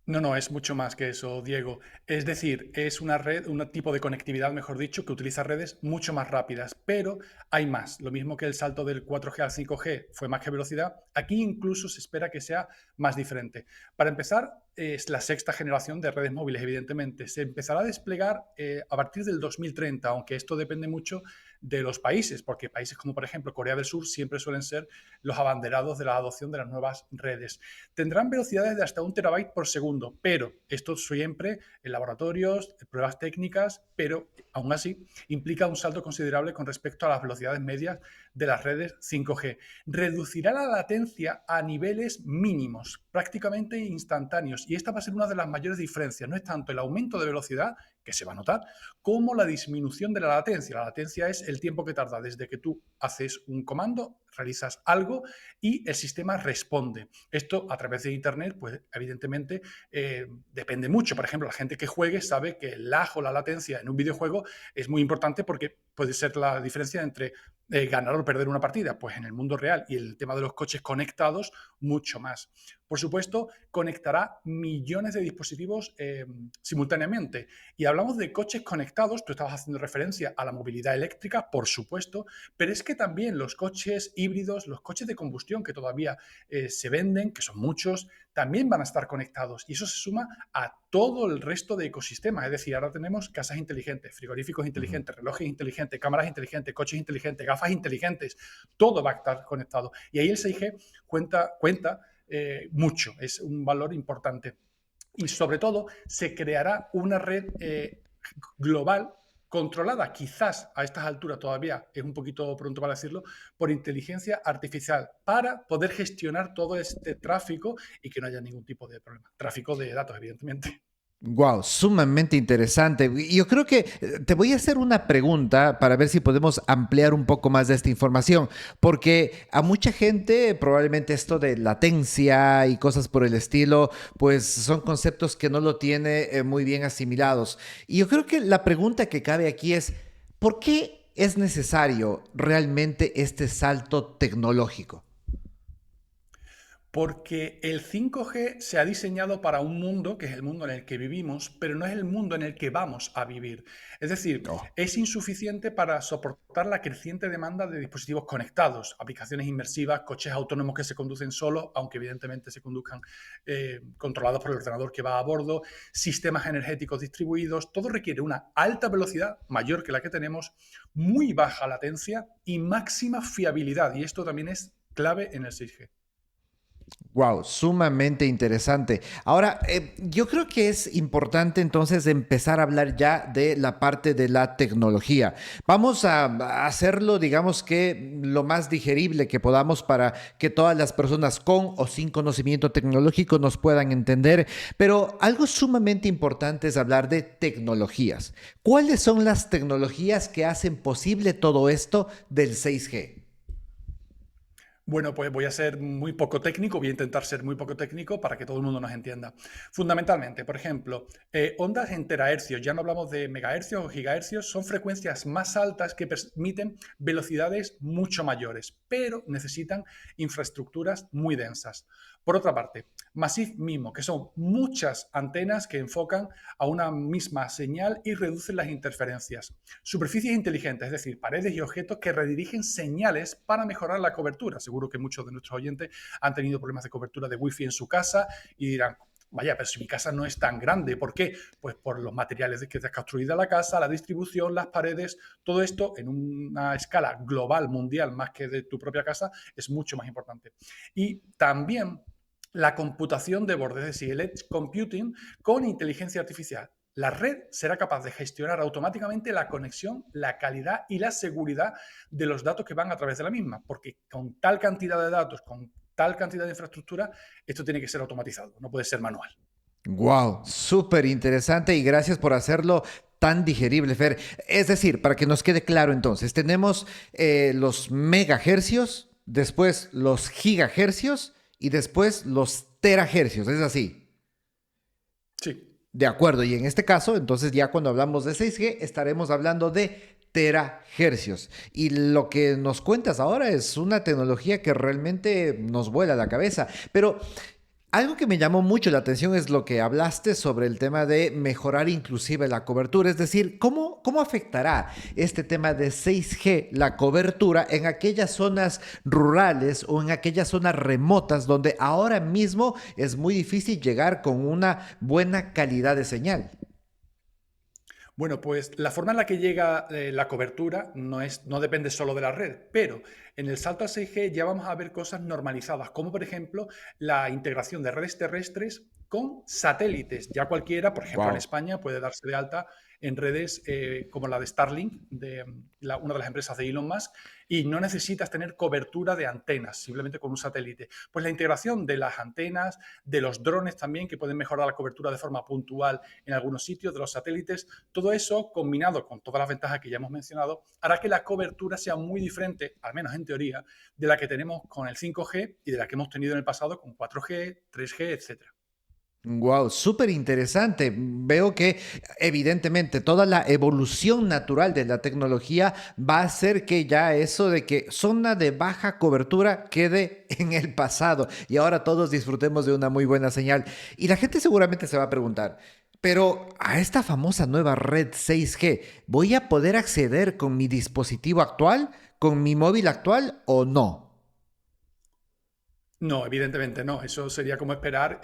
Speaker 3: No, es mucho más que eso, Diego. Es decir, es una red, un tipo de conectividad, mejor dicho, que utiliza redes mucho más rápidas, pero hay más. Lo mismo que el salto del 4G al 5G fue más que velocidad, aquí incluso se espera que sea más diferente. Para empezar, es la sexta generación de redes móviles, evidentemente. Se empezará a desplegar a partir del 2030, aunque esto depende mucho de los países, porque países como, por ejemplo, Corea del Sur siempre suelen ser los abanderados de la adopción de las nuevas redes. Tendrán velocidades de hasta 1 terabyte por segundo, pero esto siempre en laboratorios, en pruebas técnicas, pero aún así implica un salto considerable con respecto a las velocidades medias de las redes 5G. Reducirá la latencia a niveles mínimos, prácticamente instantáneos, y esta va a ser una de las mayores diferencias. No es tanto el aumento de velocidad, que se va a notar, como la disminución de la latencia. La latencia es el tiempo que tarda desde que tú haces un comando, realizas algo y el sistema responde. Esto a través de Internet, pues evidentemente depende mucho. Por ejemplo, la gente que juegue sabe que el lag o la latencia en un videojuego es muy importante porque puede ser la diferencia entre ganar o perder una partida. Pues en el mundo real y el tema de los coches conectados, mucho más. Por supuesto, conectará millones de dispositivos simultáneamente. Y hablamos de coches conectados, tú estabas haciendo referencia a la movilidad eléctrica, por supuesto, pero es que también los coches híbridos, los coches de combustión que todavía se venden, que son muchos, también van a estar conectados. Y eso se suma a todo el resto de ecosistemas. Es decir, ahora tenemos casas inteligentes, frigoríficos inteligentes, relojes inteligentes, cámaras inteligentes, coches inteligentes, gafas inteligentes. Todo va a estar conectado. Y ahí el 6G cuenta mucho. Es un valor importante. Y sobre todo, se creará una red global controlada, quizás a estas alturas todavía es un poquito pronto para decirlo, por inteligencia artificial, para poder gestionar todo este tráfico y que no haya ningún tipo de problema. Tráfico de datos, evidentemente.
Speaker 1: Wow, sumamente interesante. Y yo creo que te voy a hacer una pregunta para ver si podemos ampliar un poco más de esta información, porque a mucha gente probablemente esto de latencia y cosas por el estilo, pues son conceptos que no lo tiene muy bien asimilados. Y yo creo que la pregunta que cabe aquí es, ¿por qué es necesario realmente este salto tecnológico?
Speaker 3: Porque el 5G se ha diseñado para un mundo que es el mundo en el que vivimos, pero no es el mundo en el que vamos a vivir. Es decir,
Speaker 1: Oh.
Speaker 3: es insuficiente para soportar la creciente demanda de dispositivos conectados, aplicaciones inmersivas, coches autónomos que se conducen solos, aunque evidentemente se conduzcan controlados por el ordenador que va a bordo, sistemas energéticos distribuidos. Todo requiere una alta velocidad, mayor que la que tenemos, muy baja latencia y máxima fiabilidad. Y esto también es clave en el 6G.
Speaker 1: Wow, sumamente interesante. Ahora, yo creo que es importante entonces empezar a hablar ya de la parte de la tecnología. Vamos a hacerlo, digamos que lo más digerible que podamos para que todas las personas con o sin conocimiento tecnológico nos puedan entender. Pero algo sumamente importante es hablar de tecnologías. ¿Cuáles son las tecnologías que hacen posible todo esto del 6G?
Speaker 3: Bueno, pues voy a ser muy poco técnico, voy a intentar ser muy poco técnico para que todo el mundo nos entienda. Fundamentalmente, por ejemplo, ondas en terahercios, ya no hablamos de megahercios o gigahercios, son frecuencias más altas que permiten velocidades mucho mayores, pero necesitan infraestructuras muy densas. Por otra parte, Massive MIMO, que son muchas antenas que enfocan a una misma señal y reducen las interferencias. Superficies inteligentes, es decir, paredes y objetos que redirigen señales para mejorar la cobertura. Seguro que muchos de nuestros oyentes han tenido problemas de cobertura de Wi-Fi en su casa y dirán, vaya, pero si mi casa no es tan grande, ¿por qué? Pues por los materiales que está construida la casa, la distribución, las paredes, todo esto en una escala global, mundial, más que de tu propia casa, es mucho más importante. Y también la computación de borde, es decir, el edge computing con inteligencia artificial. La red será capaz de gestionar automáticamente la conexión, la calidad y la seguridad de los datos que van a través de la misma, porque con tal cantidad de datos, con tal cantidad de infraestructura, esto tiene que ser automatizado, no puede ser manual.
Speaker 1: Wow, súper interesante y gracias por hacerlo tan digerible, Fer. Es decir, para que nos quede claro entonces, tenemos los megahercios, después los gigahercios y después los terahercios, ¿es así?
Speaker 3: Sí.
Speaker 1: De acuerdo, y en este caso, entonces ya cuando hablamos de 6G estaremos hablando de terahercios. Y lo que nos cuentas ahora es una tecnología que realmente nos vuela la cabeza. Pero algo que me llamó mucho la atención es lo que hablaste sobre el tema de mejorar inclusive la cobertura, es decir, ¿cómo afectará este tema de 6G la cobertura en aquellas zonas rurales o en aquellas zonas remotas donde ahora mismo es muy difícil llegar con una buena calidad de señal?
Speaker 3: Bueno, pues la forma en la que llega la cobertura no depende solo de la red, pero en el salto a 6G ya vamos a ver cosas normalizadas, como por ejemplo la integración de redes terrestres con satélites. Ya cualquiera, por ejemplo en
Speaker 1: Wow.
Speaker 3: España, puede darse de alta en redes como la de Starlink, una de las empresas de Elon Musk, y no necesitas tener cobertura de antenas, simplemente con un satélite. Pues la integración de las antenas, de los drones también, que pueden mejorar la cobertura de forma puntual en algunos sitios, de los satélites, todo eso combinado con todas las ventajas que ya hemos mencionado, hará que la cobertura sea muy diferente, al menos en teoría, de la que tenemos con el 5G y de la que hemos tenido en el pasado con 4G, 3G, etcétera.
Speaker 1: Wow, súper interesante. Veo que evidentemente toda la evolución natural de la tecnología va a hacer que ya eso de que zona de baja cobertura quede en el pasado y ahora todos disfrutemos de una muy buena señal. Y la gente seguramente se va a preguntar, pero a esta famosa nueva red 6G, ¿voy a poder acceder con mi dispositivo actual, con mi móvil actual o no?
Speaker 3: No, evidentemente no. Eso sería como esperar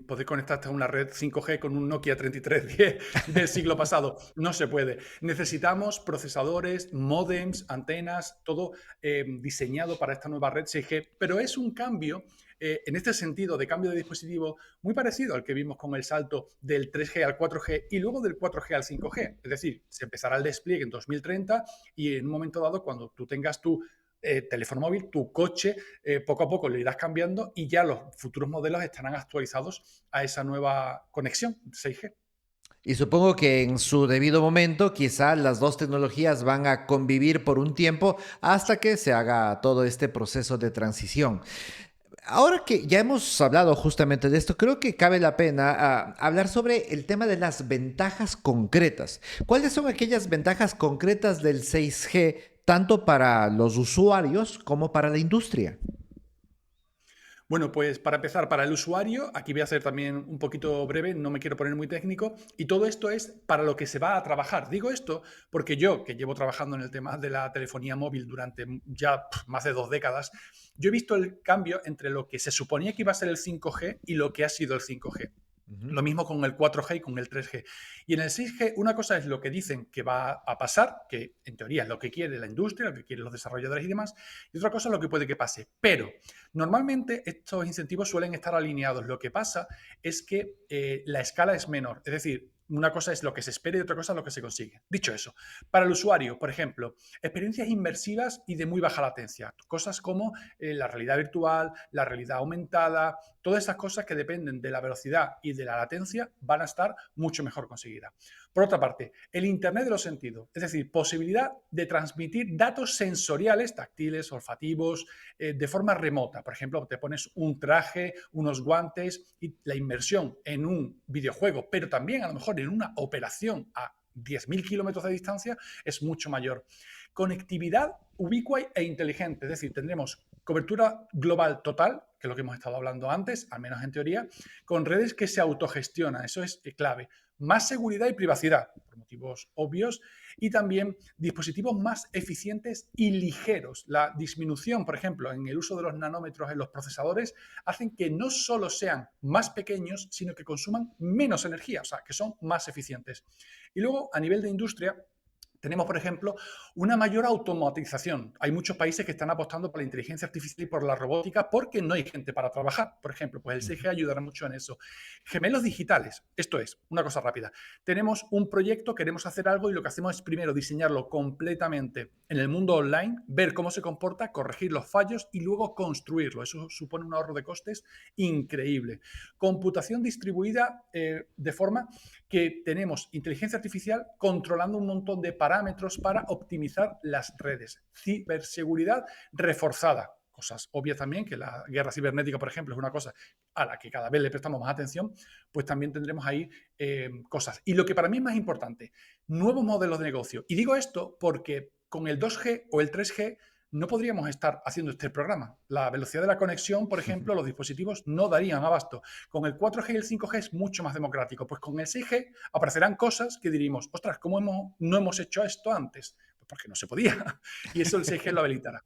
Speaker 3: poder conectarte a una red 5G con un Nokia 3310 del siglo pasado. No se puede. Necesitamos procesadores, módems, antenas, todo diseñado para esta nueva red 6G, pero es un cambio en este sentido de cambio de dispositivo muy parecido al que vimos con el salto del 3G al 4G y luego del 4G al 5G. Es decir, se empezará el despliegue en 2030 y en un momento dado, cuando tú tengas tu teléfono móvil, tu coche, poco a poco lo irás cambiando y ya los futuros modelos estarán actualizados a esa nueva conexión 6G.
Speaker 1: Y supongo que en su debido momento, quizá las dos tecnologías van a convivir por un tiempo hasta que se haga todo este proceso de transición. Ahora que ya hemos hablado justamente de esto, creo que cabe la pena hablar sobre el tema de las ventajas concretas. ¿Cuáles son aquellas ventajas concretas del 6G, tanto para los usuarios como para la industria?
Speaker 3: Bueno, pues para empezar, para el usuario, aquí voy a ser también un poquito breve, no me quiero poner muy técnico, y todo esto es para lo que se va a trabajar. Digo esto porque yo, que llevo trabajando en el tema de la telefonía móvil durante ya más de 2 décadas, yo he visto el cambio entre lo que se suponía que iba a ser el 5G y lo que ha sido el 5G.
Speaker 1: Ujú.
Speaker 3: Lo mismo con el 4G y con el 3G. Y en el 6G, una cosa es lo que dicen que va a pasar, que en teoría es lo que quiere la industria, lo que quieren los desarrolladores y demás, y otra cosa es lo que puede que pase. Pero normalmente estos incentivos suelen estar alineados. Lo que pasa es que la escala es menor. Es decir, una cosa es lo que se espera y otra cosa es lo que se consigue. Dicho eso, para el usuario, por ejemplo, experiencias inmersivas y de muy baja latencia. Cosas como la realidad virtual, la realidad aumentada, todas esas cosas que dependen de la velocidad y de la latencia van a estar mucho mejor conseguidas. Por otra parte, el Internet de los sentidos, es decir, posibilidad de transmitir datos sensoriales, táctiles, olfativos, de forma remota. Por ejemplo, te pones un traje, unos guantes y la inmersión en un videojuego, pero también a lo mejor en una operación a 10.000 kilómetros de distancia es mucho mayor. Conectividad ubicua e inteligente, es decir, tendremos cobertura global total, que es lo que hemos estado hablando antes, al menos en teoría, con redes que se autogestionan, eso es clave. Más seguridad y privacidad, por motivos obvios, y también dispositivos más eficientes y ligeros. La disminución, por ejemplo, en el uso de los nanómetros en los procesadores, hacen que no solo sean más pequeños, sino que consuman menos energía, o sea, que son más eficientes. Y luego, a nivel de industria, tenemos, por ejemplo, una mayor automatización. Hay muchos países que están apostando por la inteligencia artificial y por la robótica porque no hay gente para trabajar. Por ejemplo, pues el 6G ayudará mucho en eso. Gemelos digitales. Esto es, una cosa rápida. Tenemos un proyecto, queremos hacer algo y lo que hacemos es primero diseñarlo completamente en el mundo online, ver cómo se comporta, corregir los fallos y luego construirlo. Eso supone un ahorro de costes increíble. Computación distribuida de forma que tenemos inteligencia artificial controlando un montón de parámetros para optimizar las redes. Ciberseguridad reforzada. Cosas obvias también, que la guerra cibernética, por ejemplo, es una cosa a la que cada vez le prestamos más atención, pues también tendremos ahí cosas. Y lo que para mí es más importante, nuevos modelos de negocio. Y digo esto porque con el 2G o el 3G no podríamos estar haciendo este programa. La velocidad de la conexión, por ejemplo, los dispositivos no darían abasto. Con el 4G y el 5G es mucho más democrático. Pues con el 6G aparecerán cosas que diríamos, ostras, ¿cómo no hemos hecho esto antes? Pues porque no se podía. Y eso el 6G lo habilitará.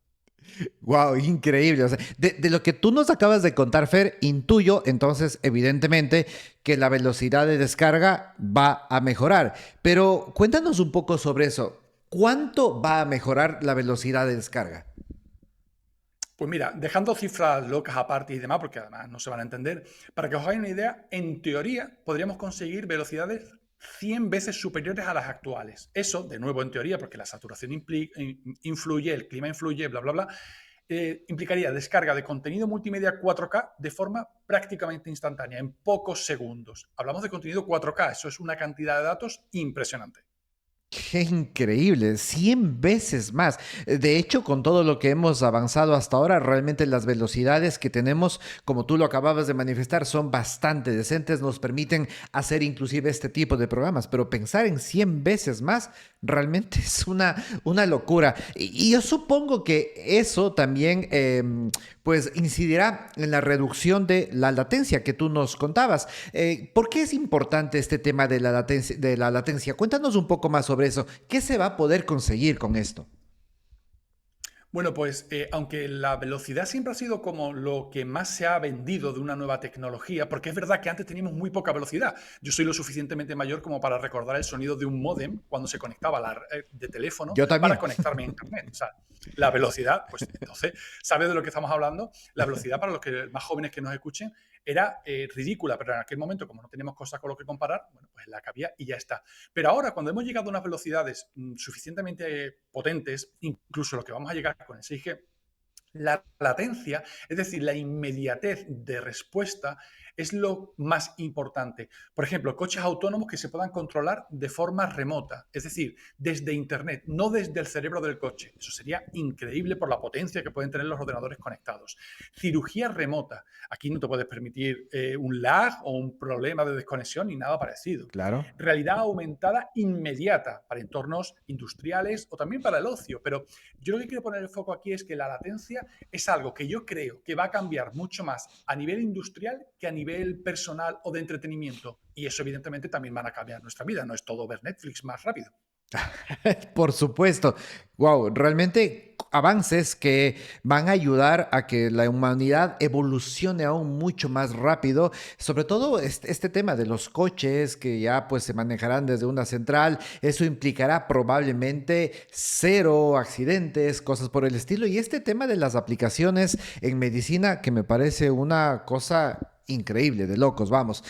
Speaker 1: Wow, increíble. O sea, de lo que tú nos acabas de contar, Fer, intuyo entonces, evidentemente, que la velocidad de descarga va a mejorar. Pero cuéntanos un poco sobre eso. ¿Cuánto va a mejorar la velocidad de descarga?
Speaker 3: Pues mira, dejando cifras locas aparte y demás, porque además no se van a entender, para que os hagáis una idea, en teoría podríamos conseguir velocidades 100 veces superiores a las actuales. Eso, de nuevo en teoría, porque la saturación influye, el clima influye, bla, bla, bla, implicaría descarga de contenido multimedia 4K de forma prácticamente instantánea, en pocos segundos. Hablamos de contenido 4K, eso es una cantidad de datos impresionante.
Speaker 1: Qué increíble, 100 veces más. De hecho, con todo lo que hemos avanzado hasta ahora, realmente las velocidades que tenemos, como tú lo acababas de manifestar, son bastante decentes, nos permiten hacer inclusive este tipo de programas, pero pensar en 100 veces más realmente es una locura. Y yo supongo que eso también pues incidirá en la reducción de la latencia que tú nos contabas. ¿Por qué es importante este tema de la latencia? Cuéntanos un poco más sobre eso. ¿Qué se va a poder conseguir con esto?
Speaker 3: Bueno, pues aunque la velocidad siempre ha sido como lo que más se ha vendido de una nueva tecnología, porque es verdad que antes teníamos muy poca velocidad. Yo soy lo suficientemente mayor como para recordar el sonido de un módem cuando se conectaba a la red de teléfono
Speaker 1: Yo
Speaker 3: para
Speaker 1: también.
Speaker 3: conectarme a internet. O sea, la velocidad, pues entonces, ¿sabes de lo que estamos hablando? La velocidad para los que, más jóvenes que nos escuchen era ridícula, pero en aquel momento, como no teníamos cosas con lo que comparar, bueno, pues la cabía y ya está. Pero ahora, cuando hemos llegado a unas velocidades suficientemente potentes, incluso lo que vamos a llegar con el 6G, la latencia, es decir, la inmediatez de respuesta, es lo más importante. Por ejemplo, coches autónomos que se puedan controlar de forma remota, es decir, desde Internet, no desde el cerebro del coche. Eso sería increíble por la potencia que pueden tener los ordenadores conectados. Cirugía remota. Aquí no te puedes permitir un lag o un problema de desconexión ni nada parecido.
Speaker 1: Claro.
Speaker 3: Realidad aumentada inmediata para entornos industriales o también para el ocio. Pero yo lo que quiero poner el foco aquí es que la latencia es algo que yo creo que va a cambiar mucho más a nivel industrial que a nivel personal o de entretenimiento. Y eso evidentemente también van a cambiar nuestra vida. No es todo ver Netflix más rápido.
Speaker 1: Por supuesto. Wow, realmente avances que van a ayudar a que la humanidad evolucione aún mucho más rápido, sobre todo este tema de los coches que ya pues se manejarán desde una central, eso implicará probablemente cero accidentes, cosas por el estilo, y este tema de las aplicaciones en medicina que me parece una cosa increíble, de locos, vamos.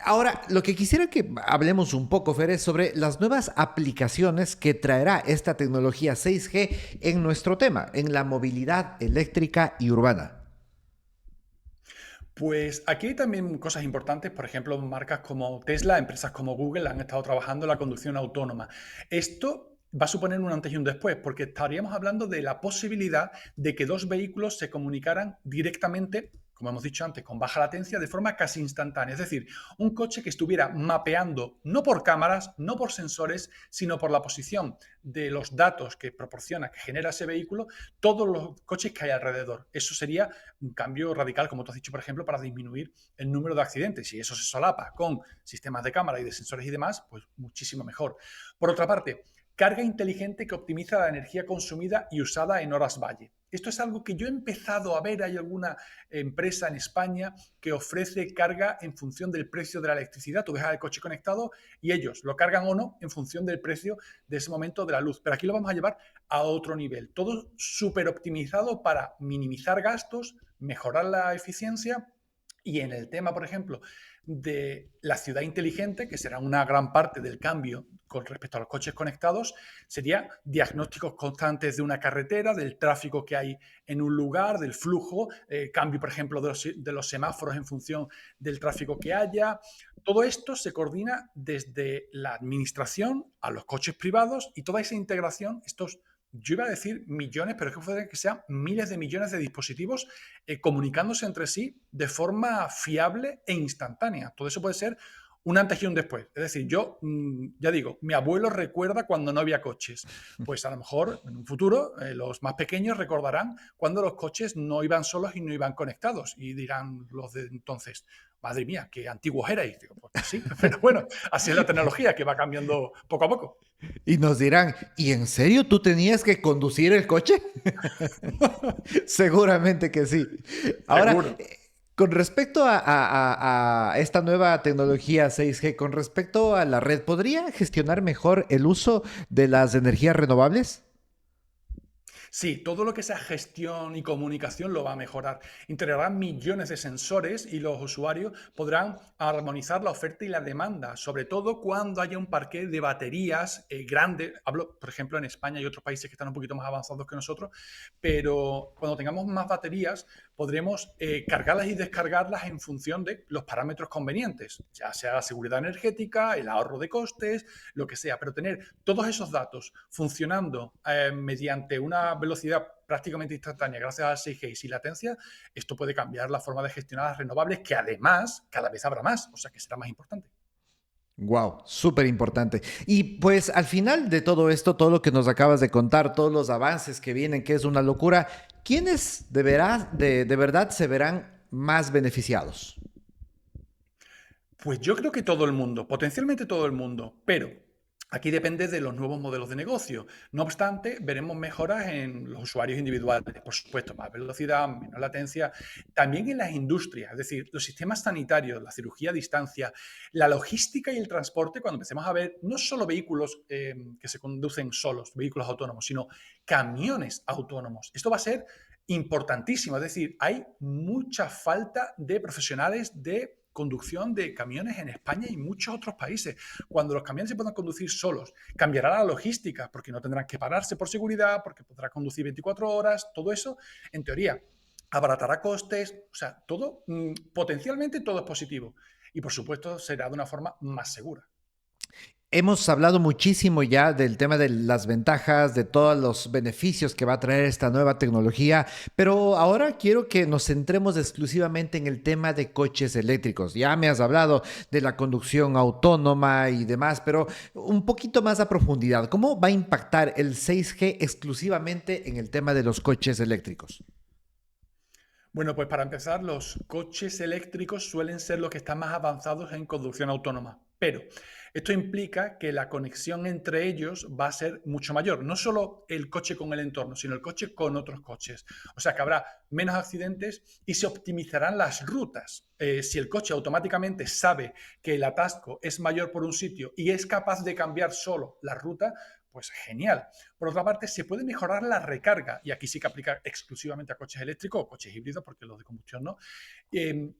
Speaker 1: Ahora, lo que quisiera que hablemos un poco, Fer, es sobre las nuevas aplicaciones que traerá esta tecnología 6G en nuestro tema, en la movilidad eléctrica y urbana.
Speaker 3: Pues aquí hay también cosas importantes, por ejemplo, marcas como Tesla, empresas como Google han estado trabajando en la conducción autónoma. Esto va a suponer un antes y un después, porque estaríamos hablando de la posibilidad de que dos vehículos se comunicaran directamente, como hemos dicho antes, con baja latencia, de forma casi instantánea. Es decir, un coche que estuviera mapeando, no por cámaras, no por sensores, sino por la posición de los datos que proporciona, que genera ese vehículo, todos los coches que hay alrededor. Eso sería un cambio radical, como tú has dicho, por ejemplo, para disminuir el número de accidentes. Si eso se solapa con sistemas de cámara y de sensores y demás, pues muchísimo mejor. Por otra parte, carga inteligente que optimiza la energía consumida y usada en horas valle. Esto es algo que yo he empezado a ver. Hay alguna empresa en España que ofrece carga en función del precio de la electricidad. Tú dejas el coche conectado y ellos lo cargan o no en función del precio de ese momento de la luz. Pero aquí lo vamos a llevar a otro nivel. Todo súper optimizado para minimizar gastos, mejorar la eficiencia. Y en el tema, por ejemplo, de la ciudad inteligente, que será una gran parte del cambio con respecto a los coches conectados, sería diagnósticos constantes de una carretera, del tráfico que hay en un lugar, del flujo, cambio, por ejemplo, de los semáforos en función del tráfico que haya. Todo esto se coordina desde la administración a los coches privados y toda esa integración, yo iba a decir millones, pero es que puede que sean miles de millones de dispositivos comunicándose entre sí de forma fiable e instantánea. Todo eso puede ser un antes y un después. Es decir, yo, ya digo, mi abuelo recuerda cuando no había coches. Pues a lo mejor en un futuro los más pequeños recordarán cuando los coches no iban solos y no iban conectados. Y dirán los de entonces, madre mía, qué antiguos erais. Digo, pues sí, pero bueno, así es la tecnología que va cambiando poco a poco.
Speaker 1: Y nos dirán, ¿y en serio tú tenías que conducir el coche? Seguramente que sí. Ahora,
Speaker 3: Seguro.
Speaker 1: con respecto a esta nueva tecnología 6G, con respecto a la red, ¿podría gestionar mejor el uso de las energías renovables?
Speaker 3: Sí, todo lo que sea gestión y comunicación lo va a mejorar. Integrará millones de sensores y los usuarios podrán armonizar la oferta y la demanda, sobre todo cuando haya un parque de baterías grande. Hablo, por ejemplo, en España y otros países que están un poquito más avanzados que nosotros, pero cuando tengamos más baterías podremos cargarlas y descargarlas en función de los parámetros convenientes, ya sea la seguridad energética, el ahorro de costes, lo que sea, pero tener todos esos datos funcionando mediante una velocidad prácticamente instantánea gracias al 6G y sin latencia, esto puede cambiar la forma de gestionar las renovables, que además cada vez habrá más, o sea que será más importante.
Speaker 1: Wow, súper importante. Y pues al final de todo esto, todo lo que nos acabas de contar, todos los avances que vienen, que es una locura, ¿quiénes de verdad se verán más beneficiados?
Speaker 3: Pues yo creo que todo el mundo, potencialmente todo el mundo, pero Aquí depende de los nuevos modelos de negocio. No obstante, veremos mejoras en los usuarios individuales, por supuesto, más velocidad, menos latencia, también en las industrias, es decir, los sistemas sanitarios, la cirugía a distancia, la logística y el transporte, cuando empecemos a ver no solo vehículos que se conducen solos, vehículos autónomos, sino camiones autónomos. Esto va a ser importantísimo, es decir, hay mucha falta de profesionales de conducción de camiones en España y muchos otros países. Cuando los camiones se puedan conducir solos, cambiará la logística, porque no tendrán que pararse por seguridad, porque podrá conducir 24 horas, todo eso, en teoría, abaratará costes, o sea, todo, potencialmente todo es positivo. Y por supuesto será de una forma más segura.
Speaker 1: Hemos hablado muchísimo ya del tema de las ventajas, de todos los beneficios que va a traer esta nueva tecnología, pero ahora quiero que nos centremos exclusivamente en el tema de coches eléctricos. Ya me has hablado de la conducción autónoma y demás, pero un poquito más a profundidad. ¿Cómo va a impactar el 6G exclusivamente en el tema de los coches eléctricos?
Speaker 3: Bueno, pues para empezar, los coches eléctricos suelen ser los que están más avanzados en conducción autónoma, pero esto implica que la conexión entre ellos va a ser mucho mayor. No solo el coche con el entorno, sino el coche con otros coches. O sea que habrá menos accidentes y se optimizarán las rutas. Si el coche automáticamente sabe que el atasco es mayor por un sitio y es capaz de cambiar solo la ruta, pues genial. Por otra parte, se puede mejorar la recarga, y aquí sí que aplica exclusivamente a coches eléctricos o coches híbridos, porque los de combustión no,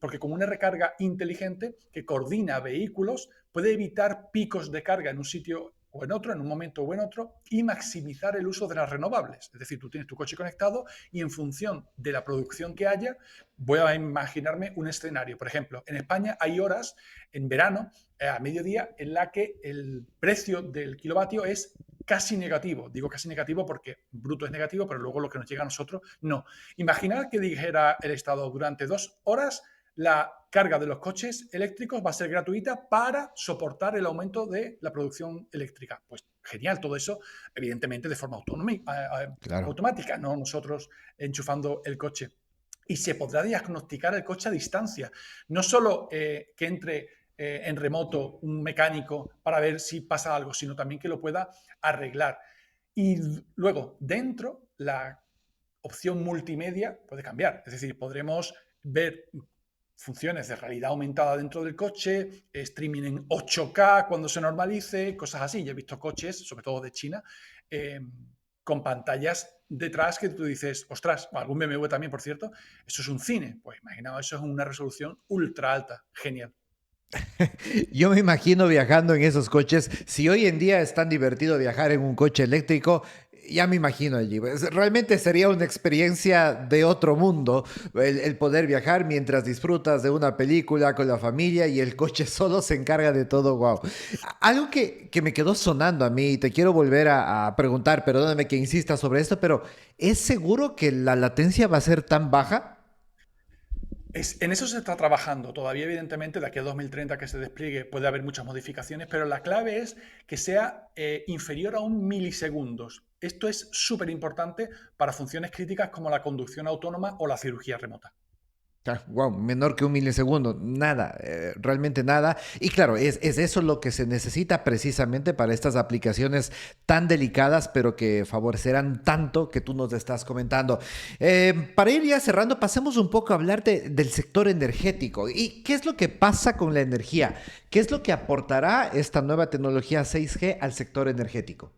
Speaker 3: porque con una recarga inteligente que coordina vehículos, puede evitar picos de carga en un sitio o en otro, en un momento o en otro, y maximizar el uso de las renovables. Es decir, tú tienes tu coche conectado y en función de la producción que haya, voy a imaginarme un escenario. Por ejemplo, en España hay horas en verano, a mediodía, en la que el precio del kilovatio es casi negativo. Digo casi negativo porque bruto es negativo, pero luego lo que nos llega a nosotros, no. Imaginad que dijera el Estado durante 2 horas la carga de los coches eléctricos va a ser gratuita para soportar el aumento de la producción eléctrica. Pues genial, todo eso, evidentemente de forma
Speaker 1: Claro.
Speaker 3: automática, no nosotros enchufando el coche. Y se podrá diagnosticar el coche a distancia. No solo que entre en remoto un mecánico para ver si pasa algo, sino también que lo pueda arreglar. Y luego, dentro, la opción multimedia puede cambiar. Es decir, podremos ver funciones de realidad aumentada dentro del coche, streaming en 8K cuando se normalice, cosas así. Yo he visto coches, sobre todo de China, eh, con pantallas detrás que tú dices, ostras, o algún BMW también, por cierto, eso es un cine. Pues imaginaos, eso es una resolución ultra alta. Genial.
Speaker 1: Yo me imagino viajando en esos coches. Si hoy en día es tan divertido viajar en un coche eléctrico, ya me imagino allí. Realmente sería una experiencia de otro mundo el poder viajar mientras disfrutas de una película con la familia y el coche solo se encarga de todo. Wow. Algo que me quedó sonando a mí, y te quiero volver a preguntar, perdóname que insista sobre esto, pero ¿es seguro que la latencia va a ser tan baja?
Speaker 3: En eso se está trabajando. Todavía, evidentemente, de aquí a 2030 que se despliegue puede haber muchas modificaciones, pero la clave es que sea inferior a 1 milisegundos. Esto es súper importante para funciones críticas como la conducción autónoma o la cirugía remota.
Speaker 1: Wow, menor que un milisegundo, nada, realmente nada. Y claro, es eso lo que se necesita precisamente para estas aplicaciones tan delicadas, pero que favorecerán tanto que tú nos estás comentando. Para ir ya cerrando, pasemos un poco a hablar del sector energético. ¿Y qué es lo que pasa con la energía? ¿Qué es lo que aportará esta nueva tecnología 6G al sector energético?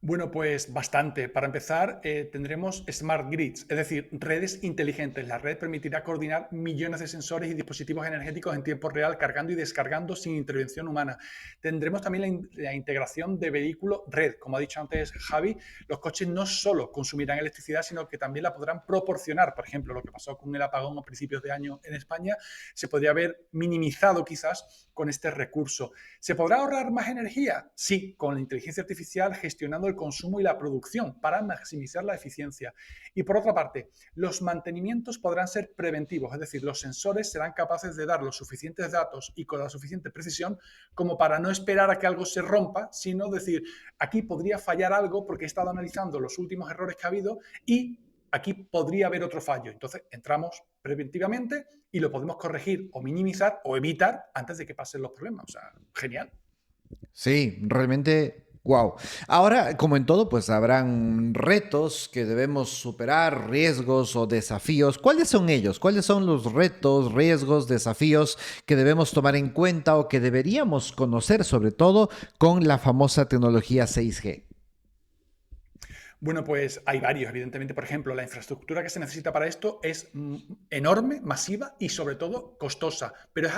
Speaker 3: Bueno, pues bastante. Para empezar, tendremos smart grids, es decir, redes inteligentes. La red permitirá coordinar millones de sensores y dispositivos energéticos en tiempo real, cargando y descargando sin intervención humana. Tendremos también la integración de vehículo red. Como ha dicho antes Javi, los coches no solo consumirán electricidad, sino que también la podrán proporcionar. Por ejemplo, lo que pasó con el apagón a principios de año en España se podría haber minimizado quizás con este recurso. ¿Se podrá ahorrar más energía? Sí, con la inteligencia artificial gestionando el consumo y la producción para maximizar la eficiencia. Y por otra parte, los mantenimientos podrán ser preventivos, es decir, los sensores serán capaces de dar los suficientes datos y con la suficiente precisión como para no esperar a que algo se rompa, sino decir, aquí podría fallar algo porque he estado analizando los últimos errores que ha habido y aquí podría haber otro fallo. Entonces, entramos preventivamente y lo podemos corregir o minimizar o evitar antes de que pasen los problemas. O sea, genial.
Speaker 1: Sí, realmente, wow. Ahora, como en todo, pues habrán retos que debemos superar, riesgos o desafíos. ¿Cuáles son ellos? ¿Cuáles son los retos, riesgos, desafíos que debemos tomar en cuenta o que deberíamos conocer, sobre todo con la famosa tecnología 6G?
Speaker 3: Bueno, pues hay varios, evidentemente. Por ejemplo, la infraestructura que se necesita para esto es enorme, masiva y sobre todo costosa. Pero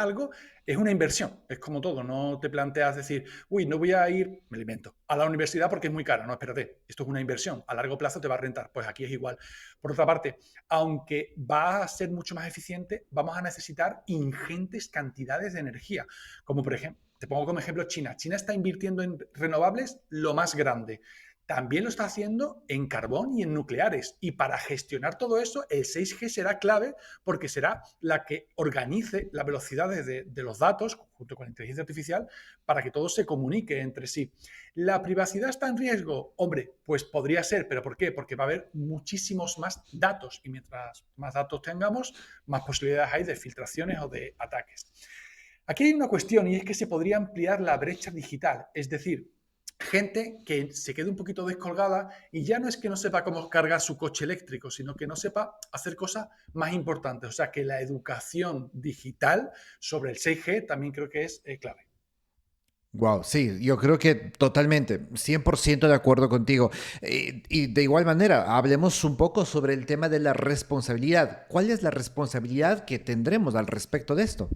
Speaker 3: es una inversión. Es como todo. No te planteas decir, uy, no voy a ir, me lo invento, a la universidad porque es muy cara. No, espérate, esto es una inversión. A largo plazo te va a rentar. Pues aquí es igual. Por otra parte, aunque va a ser mucho más eficiente, vamos a necesitar ingentes cantidades de energía. Como por ejemplo, te pongo como ejemplo China. China está invirtiendo en renovables lo más grande. También lo está haciendo en carbón y en nucleares. Y para gestionar todo eso, el 6G será clave porque será la que organice la velocidad de los datos, junto con la inteligencia artificial, para que todo se comunique entre sí. ¿La privacidad está en riesgo? Hombre, pues podría ser, pero ¿por qué? Porque va a haber muchísimos más datos y mientras más datos tengamos, más posibilidades hay de filtraciones o de ataques. Aquí hay una cuestión y es que se podría ampliar la brecha digital, es decir, gente que se quede un poquito descolgada y ya no es que no sepa cómo cargar su coche eléctrico, sino que no sepa hacer cosas más importantes. O sea que la educación digital sobre el 6G también creo que es clave.
Speaker 1: Wow, sí, yo creo que totalmente, 100% de acuerdo contigo. Y de igual manera, hablemos un poco sobre el tema de la responsabilidad. ¿Cuál es la responsabilidad que tendremos al respecto de esto?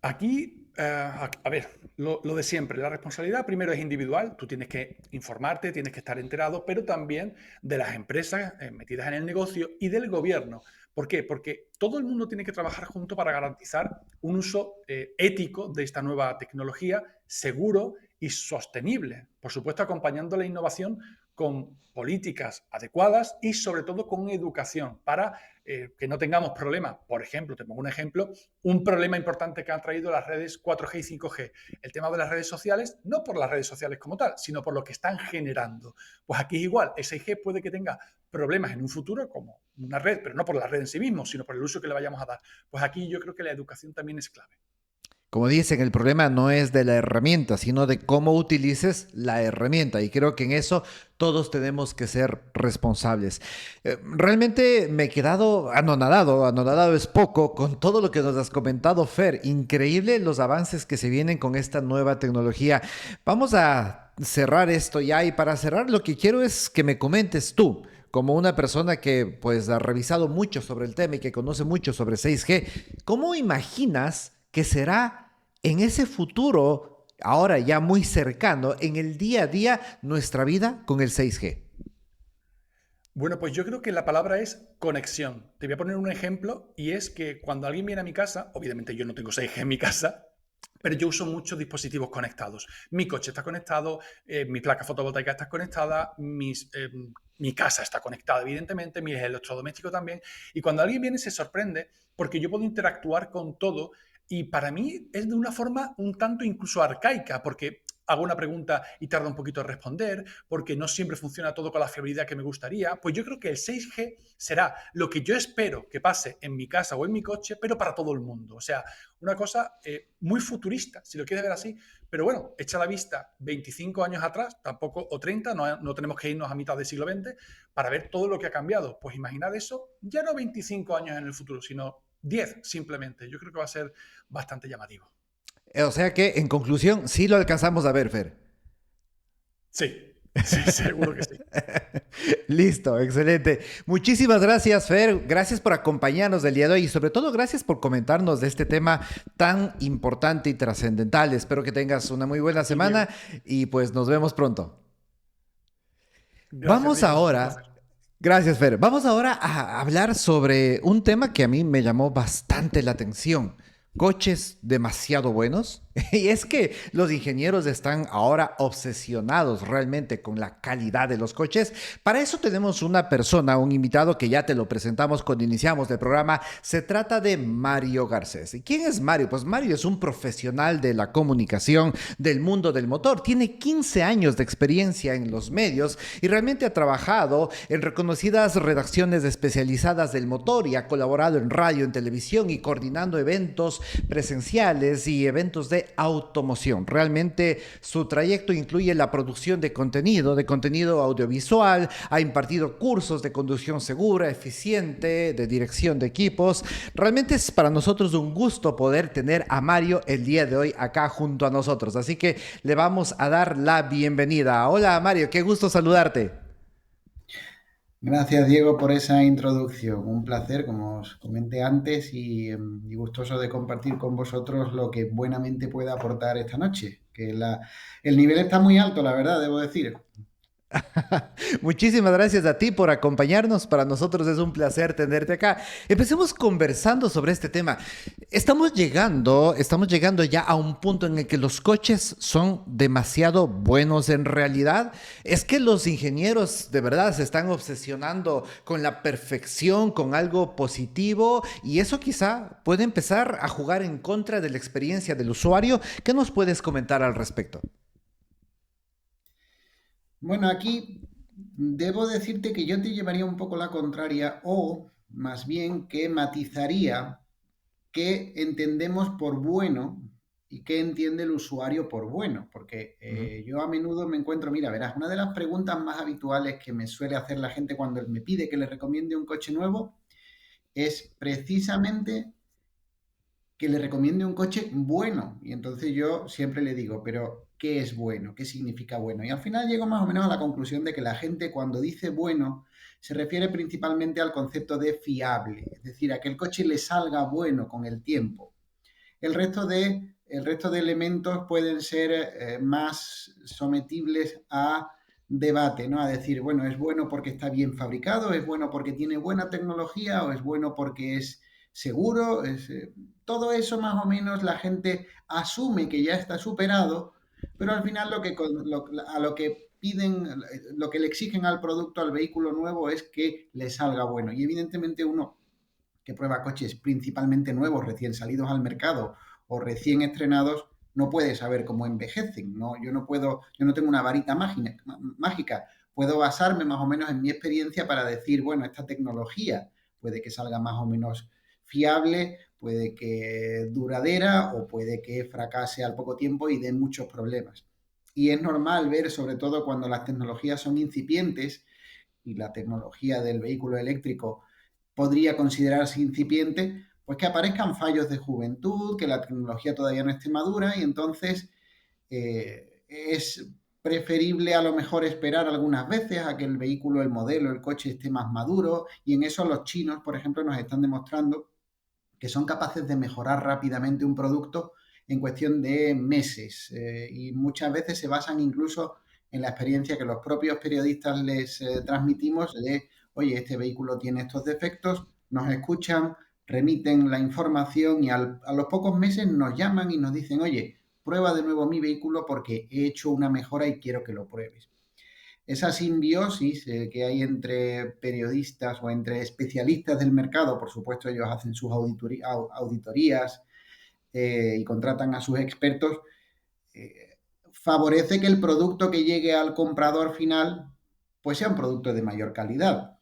Speaker 3: Aquí, a ver, lo de siempre, la responsabilidad primero es individual, tú tienes que informarte, tienes que estar enterado, pero también de las empresas metidas en el negocio y del gobierno. ¿Por qué? Porque todo el mundo tiene que trabajar junto para garantizar un uso ético de esta nueva tecnología, seguro y sostenible. Por supuesto, acompañando la innovación con políticas adecuadas y sobre todo con educación para que no tengamos problemas. Por ejemplo, te pongo un ejemplo, un problema importante que han traído las redes 4G y 5G, el tema de las redes sociales, no por las redes sociales como tal, sino por lo que están generando. Pues aquí es igual, el 6G puede que tenga problemas en un futuro como una red, pero no por la red en sí mismo, sino por el uso que le vayamos a dar. Pues aquí yo creo que la educación también es clave.
Speaker 1: Como dicen, el problema no es de la herramienta, sino de cómo utilices la herramienta. Y creo que en eso todos tenemos que ser responsables. Realmente me he quedado anonadado, anonadado es poco, con todo lo que nos has comentado, Fer. Increíble los avances que se vienen con esta nueva tecnología. Vamos a cerrar esto ya y para cerrar lo que quiero es que me comentes tú, como una persona que pues ha revisado mucho sobre el tema y que conoce mucho sobre 6G, ¿cómo imaginas que será en ese futuro, ahora ya muy cercano, en el día a día, nuestra vida con el 6G?
Speaker 3: Bueno, pues yo creo que la palabra es conexión. Te voy a poner un ejemplo y es que cuando alguien viene a mi casa, obviamente yo no tengo 6G en mi casa, pero yo uso muchos dispositivos conectados. Mi coche está conectado, mi placa fotovoltaica está conectada, mi casa está conectada, evidentemente, mis electrodomésticos también. Y cuando alguien viene se sorprende porque yo puedo interactuar con todo y para mí es de una forma un tanto incluso arcaica, porque hago una pregunta y tarda un poquito en responder, porque no siempre funciona todo con la fiabilidad que me gustaría. Pues yo creo que el 6G será lo que yo espero que pase en mi casa o en mi coche, pero para todo el mundo. O sea, una cosa muy futurista, si lo quieres ver así. Pero bueno, echa la vista 25 años atrás, tampoco, o 30, no tenemos que irnos a mitad del siglo XX para ver todo lo que ha cambiado. Pues imaginad eso, ya no 25 años en el futuro, sino 10 simplemente. Yo creo que va a ser bastante llamativo.
Speaker 1: O sea que, en conclusión, sí lo alcanzamos a ver, Fer.
Speaker 3: Sí, sí, seguro que sí.
Speaker 1: Listo, excelente. Muchísimas gracias, Fer. Gracias por acompañarnos del día de hoy y sobre todo gracias por comentarnos de este tema tan importante y trascendental. Espero que tengas una muy buena semana y pues nos vemos pronto.
Speaker 3: Gracias,
Speaker 1: Vamos
Speaker 3: Diego. Un
Speaker 1: ahora,
Speaker 3: placer.
Speaker 1: gracias, Fer. Vamos ahora a hablar sobre un tema que a mí me llamó bastante la atención. Coches demasiado buenos. Y es que los ingenieros están ahora obsesionados realmente con la calidad de los coches. Para eso tenemos una persona, un invitado que ya te lo presentamos cuando iniciamos el programa. Se trata de Mario Garcés. ¿Y quién es Mario? Pues Mario es un profesional de la comunicación del mundo del motor. Tiene 15 años de experiencia en los medios y realmente ha trabajado en reconocidas redacciones especializadas del motor y ha colaborado en radio, en televisión y coordinando eventos presenciales y eventos de automoción. Realmente su trayecto incluye la producción de contenido audiovisual, ha impartido cursos de conducción segura, eficiente, de dirección de equipos. Realmente es para nosotros un gusto poder tener a Mario el día de hoy acá junto a nosotros. Así que le vamos a dar la bienvenida. Hola Mario, qué gusto saludarte.
Speaker 4: Gracias, Diego, por esa introducción. Un placer, como os comenté antes, y gustoso de compartir con vosotros lo que buenamente pueda aportar esta noche. El nivel está muy alto, la verdad, debo decir.
Speaker 1: Muchísimas gracias a ti por acompañarnos. Para nosotros es un placer tenerte acá. Empecemos conversando sobre este tema. Estamos llegando ya a un punto en el que los coches son demasiado buenos en realidad. Es que los ingenieros de verdad se están obsesionando con la perfección, con algo positivo, y eso quizá puede empezar a jugar en contra de la experiencia del usuario. ¿Qué nos puedes comentar al respecto?
Speaker 4: Bueno, aquí debo decirte que yo te llevaría un poco la contraria o más bien que matizaría qué entendemos por bueno y qué entiende el usuario por bueno, porque
Speaker 1: Ujú.
Speaker 4: yo a menudo me encuentro, mira, verás, una de las preguntas más habituales que me suele hacer la gente cuando me pide que le recomiende un coche nuevo es precisamente que le recomiende un coche bueno. Y entonces yo siempre le digo, pero ¿qué es bueno? ¿Qué significa bueno? Y al final llego más o menos a la conclusión de que la gente cuando dice bueno se refiere principalmente al concepto de fiable, es decir, a que el coche le salga bueno con el tiempo. El resto de elementos pueden ser más sometibles a debate, ¿no? A decir, bueno, es bueno porque está bien fabricado, es bueno porque tiene buena tecnología o es bueno porque es seguro. Todo eso más o menos la gente asume que ya está superado, pero al final a lo que piden, lo que le exigen al producto, al vehículo nuevo es que le salga bueno. Y evidentemente uno que prueba coches principalmente nuevos, recién salidos al mercado o recién estrenados, no puede saber cómo envejecen. ¿No? Yo no tengo una varita mágica. Puedo basarme más o menos en mi experiencia para decir, bueno, esta tecnología puede que salga más o menos fiable, puede que duradera o puede que fracase al poco tiempo y dé muchos problemas. Y es normal ver, sobre todo cuando las tecnologías son incipientes y la tecnología del vehículo eléctrico podría considerarse incipiente, pues que aparezcan fallos de juventud, que la tecnología todavía no esté madura y entonces es preferible a lo mejor esperar algunas veces a que el vehículo, el modelo, el coche esté más maduro, y en eso los chinos, por ejemplo, nos están demostrando que son capaces de mejorar rápidamente un producto en cuestión de meses, y muchas veces se basan incluso en la experiencia que los propios periodistas les transmitimos de, oye, este vehículo tiene estos defectos, nos escuchan, remiten la información y a los pocos meses nos llaman y nos dicen, oye, prueba de nuevo mi vehículo porque he hecho una mejora y quiero que lo pruebes. Esa simbiosis que hay entre periodistas o entre especialistas del mercado, por supuesto ellos hacen sus auditorías y contratan a sus expertos, eh, favorece que el producto que llegue al comprador final pues sea un producto de mayor calidad.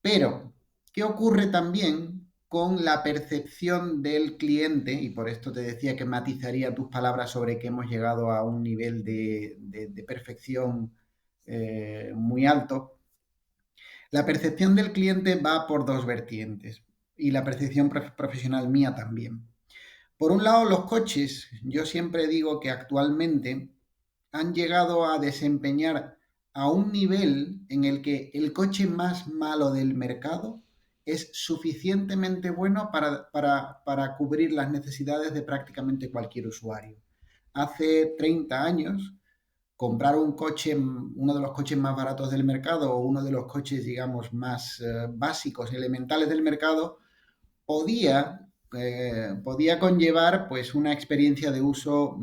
Speaker 4: Pero, ¿qué ocurre también con la percepción del cliente? Y por esto te decía que matizaría tus palabras sobre que hemos llegado a un nivel de perfección muy alto. La percepción del cliente va por dos vertientes y la percepción profesional mía también. Por un lado, los coches, yo siempre digo que actualmente han llegado a desempeñar a un nivel en el que el coche más malo del mercado es suficientemente bueno para cubrir las necesidades de prácticamente cualquier usuario. Hace 30 años, comprar un coche, uno de los coches más baratos del mercado o uno de los coches, digamos, más básicos, elementales del mercado, podía conllevar pues una experiencia de uso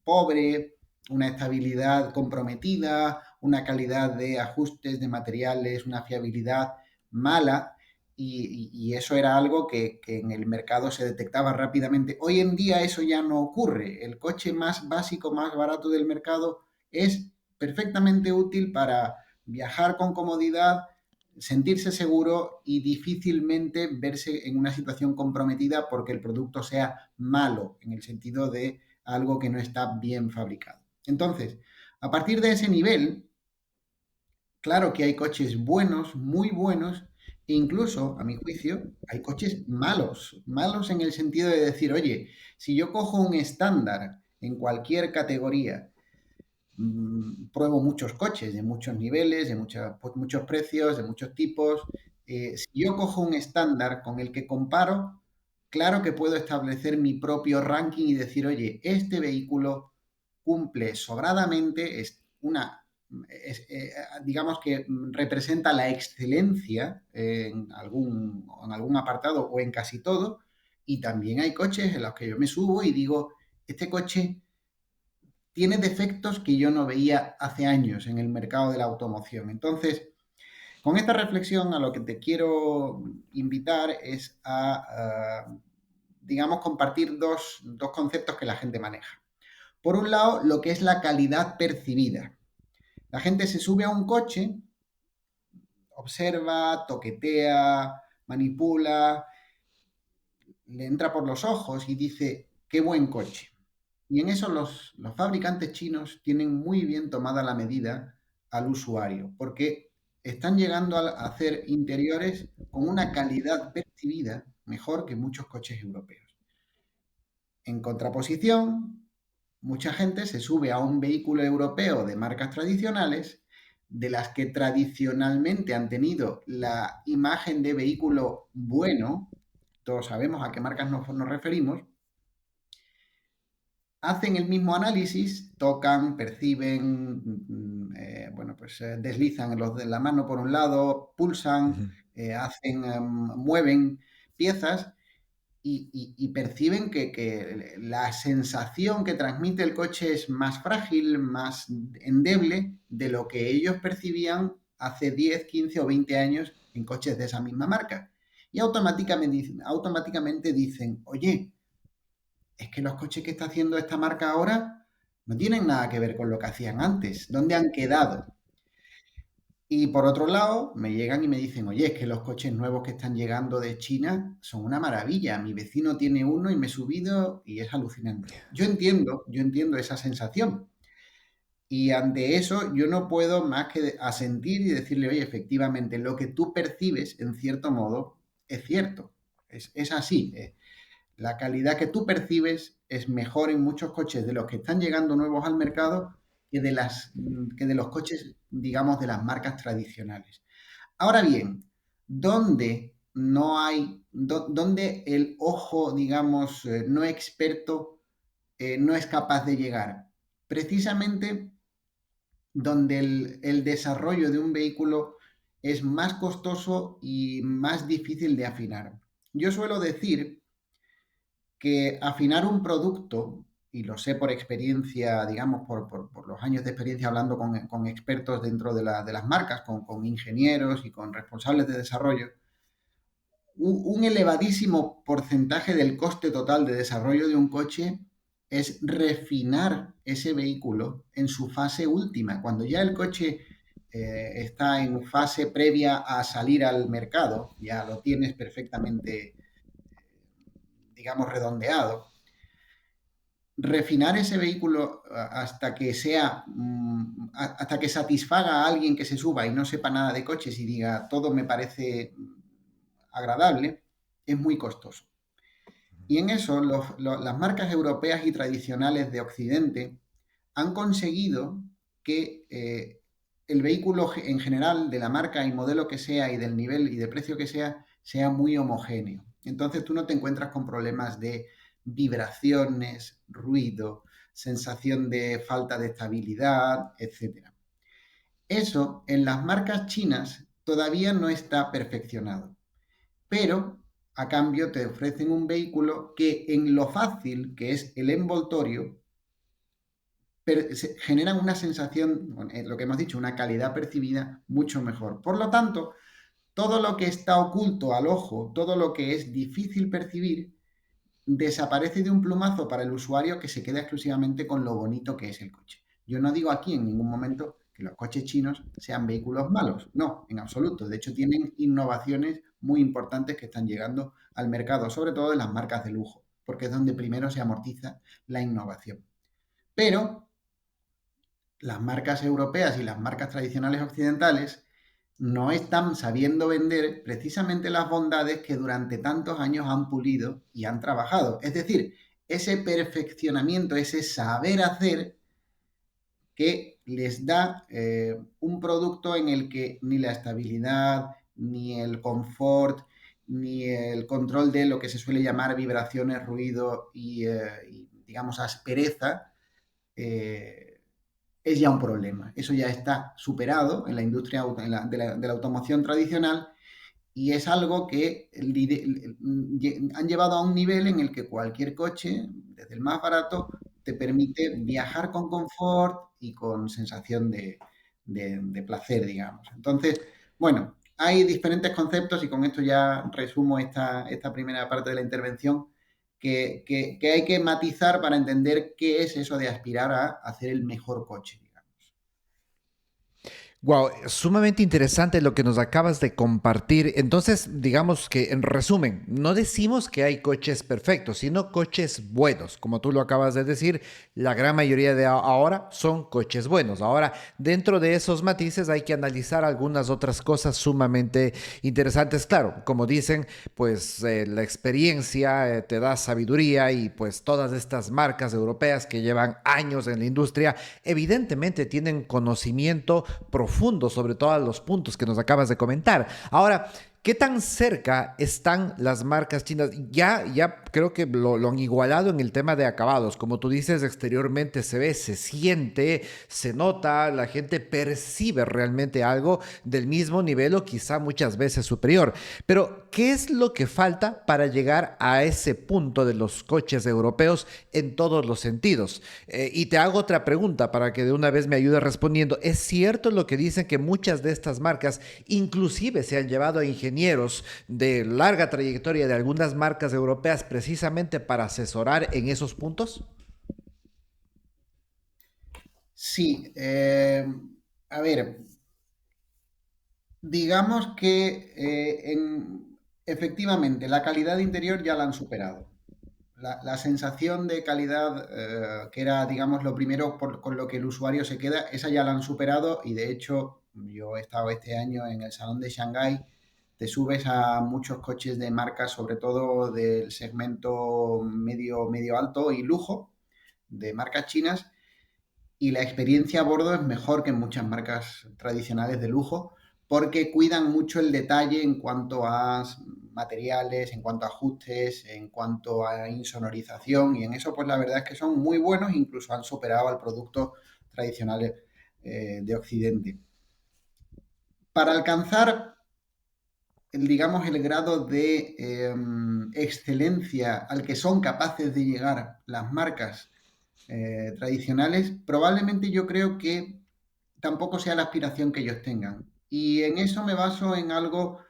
Speaker 4: pobre, una estabilidad comprometida, una calidad de ajustes de materiales, una fiabilidad mala, y eso era algo que en el mercado se detectaba rápidamente. Hoy en día eso ya no ocurre. El coche más básico, más barato del mercado es perfectamente útil para viajar con comodidad, sentirse seguro y difícilmente verse en una situación comprometida porque el producto sea malo, en el sentido de algo que no está bien fabricado. Entonces, a partir de ese nivel, claro que hay coches buenos, muy buenos, e incluso, a mi juicio, hay coches malos. Malos en el sentido de decir, oye, si yo cojo un estándar en cualquier categoría, pruebo muchos coches de muchos niveles, de muchos precios, de muchos tipos. Si yo cojo un estándar con el que comparo, claro que puedo establecer mi propio ranking y decir, oye, este vehículo cumple sobradamente, digamos que representa la excelencia en algún apartado o en casi todo, y también hay coches en los que yo me subo y digo, este coche tiene defectos que yo no veía hace años en el mercado de la automoción. Entonces, con esta reflexión a lo que te quiero invitar es digamos, compartir dos conceptos que la gente maneja. Por un lado, lo que es la calidad percibida. La gente se sube a un coche, observa, toquetea, manipula, le entra por los ojos y dice, qué buen coche. Y en eso los fabricantes chinos tienen muy bien tomada la medida al usuario, porque están llegando a hacer interiores con una calidad percibida mejor que muchos coches europeos. En contraposición, mucha gente se sube a un vehículo europeo de marcas tradicionales, de las que tradicionalmente han tenido la imagen de vehículo bueno, todos sabemos a qué marcas nos referimos, hacen el mismo análisis, tocan, perciben, bueno, pues deslizan la mano por un lado, pulsan, mueven piezas y perciben que la sensación que transmite el coche es más frágil, más endeble de lo que ellos percibían hace 10, 15 o 20 años en coches de esa misma marca. Y automáticamente dicen, oye, es que los coches que está haciendo esta marca ahora no tienen nada que ver con lo que hacían antes. ¿Dónde han quedado? Y por otro lado, me llegan y me dicen, oye, es que los coches nuevos que están llegando de China son una maravilla. Mi vecino tiene uno y me he subido y es alucinante. Yo entiendo esa sensación. Y ante eso, yo no puedo más que asentir y decirle, oye, efectivamente, lo que tú percibes, en cierto modo, es cierto. Es así. La calidad que tú percibes es mejor en muchos coches de los que están llegando nuevos al mercado que de los coches, digamos, de las marcas tradicionales. Ahora bien, ¿dónde donde el ojo, digamos, no experto no es capaz de llegar? Precisamente donde el desarrollo de un vehículo es más costoso y más difícil de afinar. Yo suelo decir que afinar un producto, y lo sé por experiencia, digamos, por los años de experiencia hablando con expertos dentro de las marcas, con ingenieros y con responsables de desarrollo, un elevadísimo porcentaje del coste total de desarrollo de un coche es refinar ese vehículo en su fase última. Cuando ya el coche está en fase previa a salir al mercado, ya lo tienes perfectamente, digamos, redondeado. Refinar ese vehículo hasta que hasta que satisfaga a alguien que se suba y no sepa nada de coches y diga todo me parece agradable, es muy costoso. Y en eso las marcas europeas y tradicionales de Occidente han conseguido que el vehículo en general, de la marca y modelo que sea y del nivel y de precio que sea muy homogéneo. Entonces tú no te encuentras con problemas de vibraciones, ruido, sensación de falta de estabilidad, etc. Eso en las marcas chinas todavía no está perfeccionado, pero a cambio te ofrecen un vehículo que en lo fácil que es el envoltorio generan una sensación, lo que hemos dicho, una calidad percibida mucho mejor. Por lo tanto, todo lo que está oculto al ojo, todo lo que es difícil percibir, desaparece de un plumazo para el usuario que se queda exclusivamente con lo bonito que es el coche. Yo no digo aquí en ningún momento que los coches chinos sean vehículos malos. No, en absoluto. De hecho, tienen innovaciones muy importantes que están llegando al mercado, sobre todo de las marcas de lujo, porque es donde primero se amortiza la innovación. Pero las marcas europeas y las marcas tradicionales occidentales no están sabiendo vender precisamente las bondades que durante tantos años han pulido y han trabajado. Es decir, ese perfeccionamiento, ese saber hacer que les da un producto en el que ni la estabilidad, ni el confort, ni el control de lo que se suele llamar vibraciones, ruido y digamos, aspereza, es ya un problema. Eso ya está superado en la industria de la automoción tradicional y es algo que han llevado a un nivel en el que cualquier coche, desde el más barato, te permite viajar con confort y con sensación de placer, digamos. Entonces, bueno, hay diferentes conceptos y con esto ya resumo esta primera parte de la intervención que hay que matizar para entender qué es eso de aspirar a hacer el mejor coche, digamos.
Speaker 1: Wow, sumamente interesante lo que nos acabas de compartir. Entonces, digamos que en resumen, no decimos que hay coches perfectos, sino coches buenos. Como tú lo acabas de decir, la gran mayoría de ahora son coches buenos. Ahora, dentro de esos matices hay que analizar algunas otras cosas sumamente interesantes. Claro, como dicen, pues la experiencia te da sabiduría y pues todas estas marcas europeas que llevan años en la industria, evidentemente tienen conocimiento profundo sobre todos los puntos que nos acabas de comentar. Ahora, ¿qué tan cerca están las marcas chinas? Ya creo que lo han igualado en el tema de acabados. Como tú dices, exteriormente se ve, se siente, se nota, la gente percibe realmente algo del mismo nivel o quizá muchas veces superior. Pero, ¿qué es lo que falta para llegar a ese punto de los coches europeos en todos los sentidos? Y te hago otra pregunta para que de una vez me ayudes respondiendo. ¿Es cierto lo que dicen que muchas de estas marcas inclusive se han llevado a ingenieros de larga trayectoria de algunas marcas europeas precisamente para asesorar en esos puntos?
Speaker 4: Sí, a ver, digamos que efectivamente la calidad de interior ya la han superado. La sensación de calidad, que era, digamos, lo primero con lo que el usuario se queda, esa ya la han superado y de hecho yo he estado este año en el Salón de Shanghái, te subes a muchos coches de marcas, sobre todo del segmento medio alto y lujo, de marcas chinas, y la experiencia a bordo es mejor que en muchas marcas tradicionales de lujo porque cuidan mucho el detalle en cuanto a materiales, en cuanto a ajustes, en cuanto a insonorización y en eso pues la verdad es que son muy buenos, incluso han superado al producto tradicional de Occidente. Para alcanzar digamos, el grado de excelencia al que son capaces de llegar las marcas tradicionales, probablemente yo creo que tampoco sea la aspiración que ellos tengan. Y en eso me baso en algo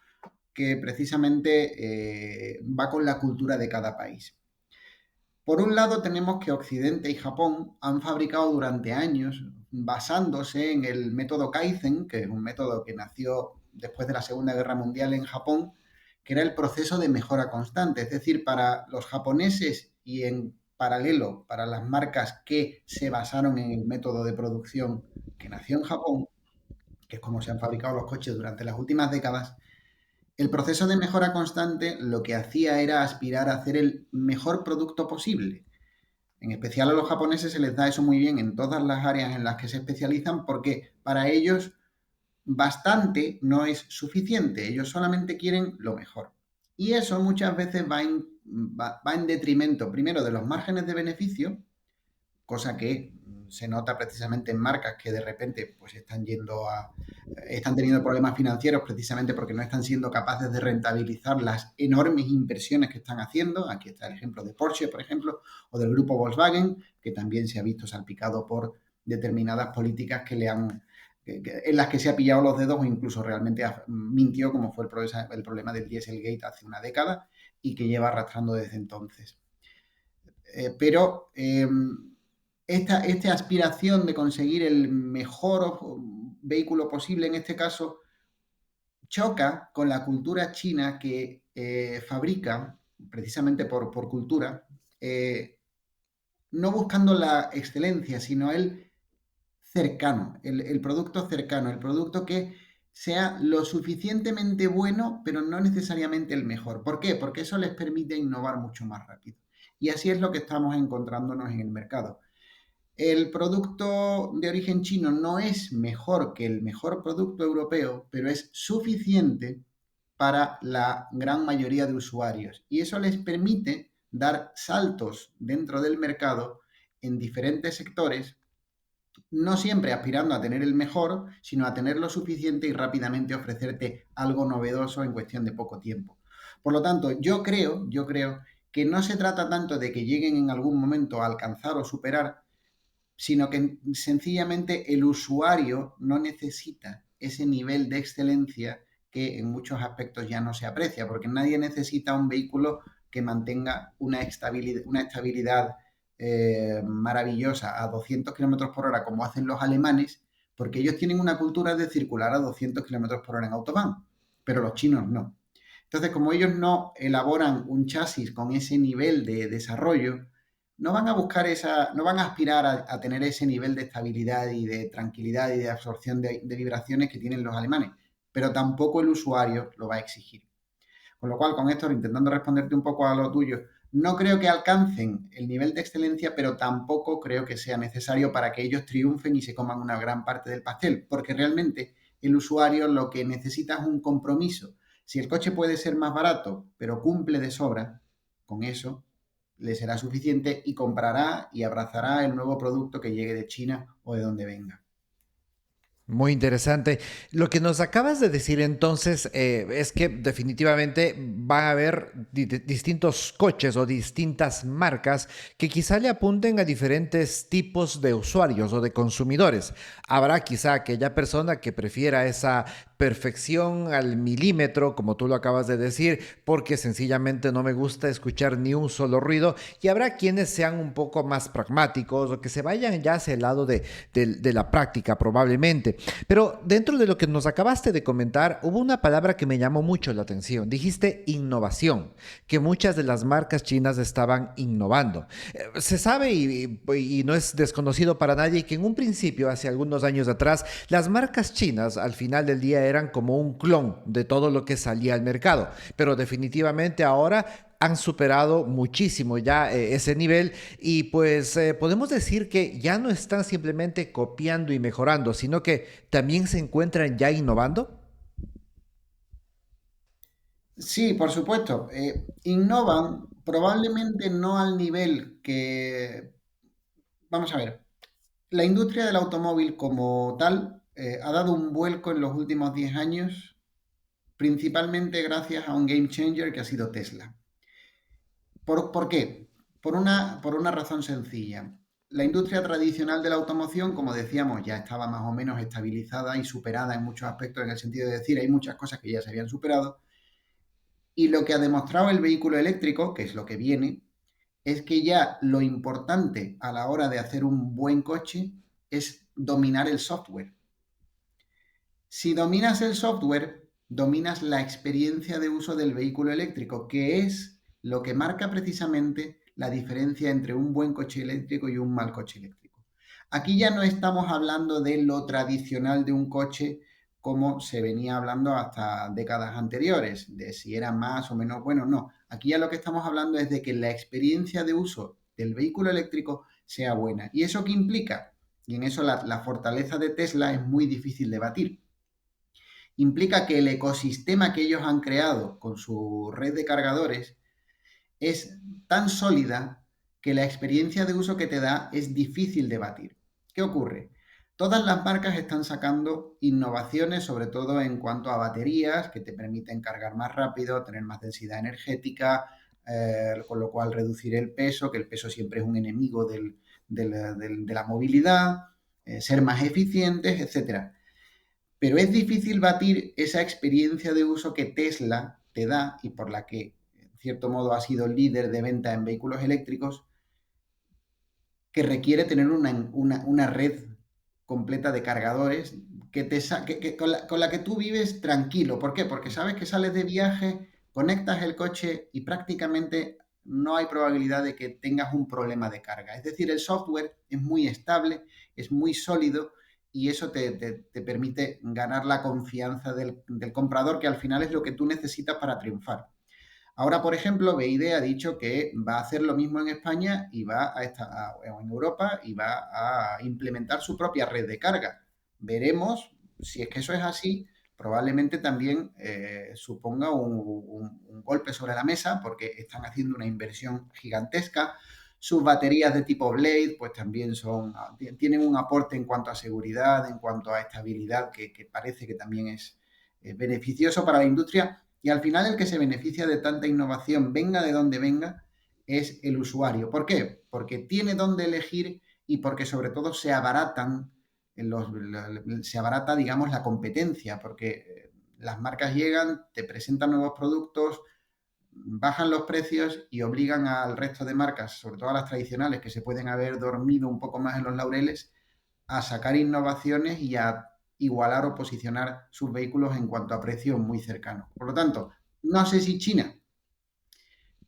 Speaker 4: que precisamente va con la cultura de cada país. Por un lado tenemos que Occidente y Japón han fabricado durante años basándose en el método Kaizen, que es un método que nació después de la Segunda Guerra Mundial en Japón, que era el proceso de mejora constante. Es decir, para los japoneses y en paralelo para las marcas que se basaron en el método de producción que nació en Japón, que es como se han fabricado los coches durante las últimas décadas, el proceso de mejora constante lo que hacía era aspirar a hacer el mejor producto posible. En especial a los japoneses se les da eso muy bien en todas las áreas en las que se especializan porque para ellos bastante no es suficiente, ellos solamente quieren lo mejor. Y eso muchas veces va en detrimento, primero, de los márgenes de beneficio, cosa que se nota precisamente en marcas que de repente pues están teniendo problemas financieros precisamente porque no están siendo capaces de rentabilizar las enormes inversiones que están haciendo. Aquí está el ejemplo de Porsche, por ejemplo, o del grupo Volkswagen, que también se ha visto salpicado por determinadas políticas en las que se ha pillado los dedos o incluso realmente mintió, como fue el problema del Dieselgate hace una década y que lleva arrastrando desde entonces. Pero esta aspiración de conseguir el mejor vehículo posible en este caso, choca con la cultura china que fabrica, precisamente por cultura, no buscando la excelencia, sino el cercano, el producto cercano, el producto que sea lo suficientemente bueno, pero no necesariamente el mejor. ¿Por qué? Porque eso les permite innovar mucho más rápido. Y así es lo que estamos encontrándonos en el mercado. El producto de origen chino no es mejor que el mejor producto europeo, pero es suficiente para la gran mayoría de usuarios. Y eso les permite dar saltos dentro del mercado en diferentes sectores, no siempre aspirando a tener el mejor, sino a tener lo suficiente y rápidamente ofrecerte algo novedoso en cuestión de poco tiempo. Por lo tanto, yo creo que no se trata tanto de que lleguen en algún momento a alcanzar o superar, sino que sencillamente el usuario no necesita ese nivel de excelencia que en muchos aspectos ya no se aprecia, porque nadie necesita un vehículo que mantenga una estabilidad maravillosa a 200 kilómetros por hora como hacen los alemanes, porque ellos tienen una cultura de circular a 200 kilómetros por hora en autobahn, pero los chinos no. Entonces, como ellos no elaboran un chasis con ese nivel de desarrollo, no van a buscar no van a aspirar a tener ese nivel de estabilidad y de tranquilidad y de absorción de vibraciones que tienen los alemanes, pero tampoco el usuario lo va a exigir. Con lo cual, con esto, intentando responderte un poco a lo tuyo, no creo que alcancen el nivel de excelencia, pero tampoco creo que sea necesario para que ellos triunfen y se coman una gran parte del pastel, porque realmente el usuario lo que necesita es un compromiso. Si el coche puede ser más barato, pero cumple de sobra, con eso le será suficiente y comprará y abrazará el nuevo producto que llegue de China o de donde venga.
Speaker 1: Muy interesante. Lo que nos acabas de decir entonces es que definitivamente van a haber distintos coches o distintas marcas que quizá le apunten a diferentes tipos de usuarios o de consumidores. Habrá quizá aquella persona que prefiera esa perfección al milímetro, como tú lo acabas de decir, porque sencillamente no me gusta escuchar ni un solo ruido, y habrá quienes sean un poco más pragmáticos o que se vayan ya hacia el lado de la práctica probablemente. Pero dentro de lo que nos acabaste de comentar, hubo una palabra que me llamó mucho la atención. Dijiste innovación, que muchas de las marcas chinas estaban innovando. Se sabe y no es desconocido para nadie que en un principio, hace algunos años atrás, las marcas chinas al final del día eran como un clon de todo lo que salía al mercado. Pero definitivamente ahora han superado muchísimo ya ese nivel y pues podemos decir que ya no están simplemente copiando y mejorando, sino que también se encuentran ya innovando.
Speaker 4: Sí, por supuesto. Innovan probablemente no al nivel que... Vamos a ver, la industria del automóvil como tal ha dado un vuelco en los últimos 10 años, principalmente gracias a un game changer que ha sido Tesla. ¿Por qué? Por una razón sencilla. La industria tradicional de la automoción, como decíamos, ya estaba más o menos estabilizada y superada en muchos aspectos, en el sentido de decir, hay muchas cosas que ya se habían superado. Y lo que ha demostrado el vehículo eléctrico, que es lo que viene, es que ya lo importante a la hora de hacer un buen coche es dominar el software. Si dominas el software, dominas la experiencia de uso del vehículo eléctrico, que es lo que marca precisamente la diferencia entre un buen coche eléctrico y un mal coche eléctrico. Aquí ya no estamos hablando de lo tradicional de un coche como se venía hablando hasta décadas anteriores, de si era más o menos bueno, no. Aquí ya lo que estamos hablando es de que la experiencia de uso del vehículo eléctrico sea buena. ¿Y eso qué implica? Y en eso la fortaleza de Tesla es muy difícil de batir. Implica que el ecosistema que ellos han creado con su red de cargadores es tan sólida que la experiencia de uso que te da es difícil de batir. ¿Qué ocurre? Todas las marcas están sacando innovaciones, sobre todo en cuanto a baterías, que te permiten cargar más rápido, tener más densidad energética, con lo cual reducir el peso, que el peso siempre es un enemigo de la movilidad, ser más eficientes, etcétera. Pero es difícil batir esa experiencia de uso que Tesla te da y por la que, en cierto modo, ha sido líder de venta en vehículos eléctricos, que requiere tener una red completa de cargadores con la que tú vives tranquilo. ¿Por qué? Porque sabes que sales de viaje, conectas el coche y prácticamente no hay probabilidad de que tengas un problema de carga. Es decir, el software es muy estable, es muy sólido y eso te permite ganar la confianza del comprador, que al final es lo que tú necesitas para triunfar. Ahora, por ejemplo, BYD ha dicho que va a hacer lo mismo en España y o en Europa y va a implementar su propia red de carga. Veremos si es que eso es así. Probablemente también suponga un golpe sobre la mesa porque están haciendo una inversión gigantesca. Sus baterías de tipo Blade pues también tienen un aporte en cuanto a seguridad, en cuanto a estabilidad que parece que también es beneficioso para la industria. Y al final el que se beneficia de tanta innovación, venga de donde venga, es el usuario. ¿Por qué? Porque tiene dónde elegir y porque sobre todo se abarata, digamos, la competencia, porque las marcas llegan, te presentan nuevos productos, bajan los precios y obligan al resto de marcas, sobre todo a las tradicionales, que se pueden haber dormido un poco más en los laureles, a sacar innovaciones y a igualar o posicionar sus vehículos en cuanto a precio muy cercano. Por lo tanto, no sé si China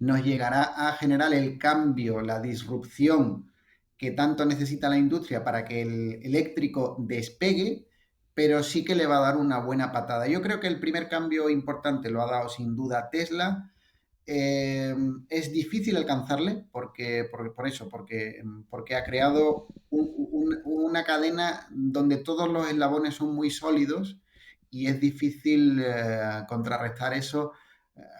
Speaker 4: nos llegará a generar el cambio, la disrupción que tanto necesita la industria para que el eléctrico despegue, pero sí que le va a dar una buena patada. Yo creo que el primer cambio importante lo ha dado sin duda Tesla. Es difícil alcanzarle porque ha creado una cadena donde todos los eslabones son muy sólidos y es difícil contrarrestar eso.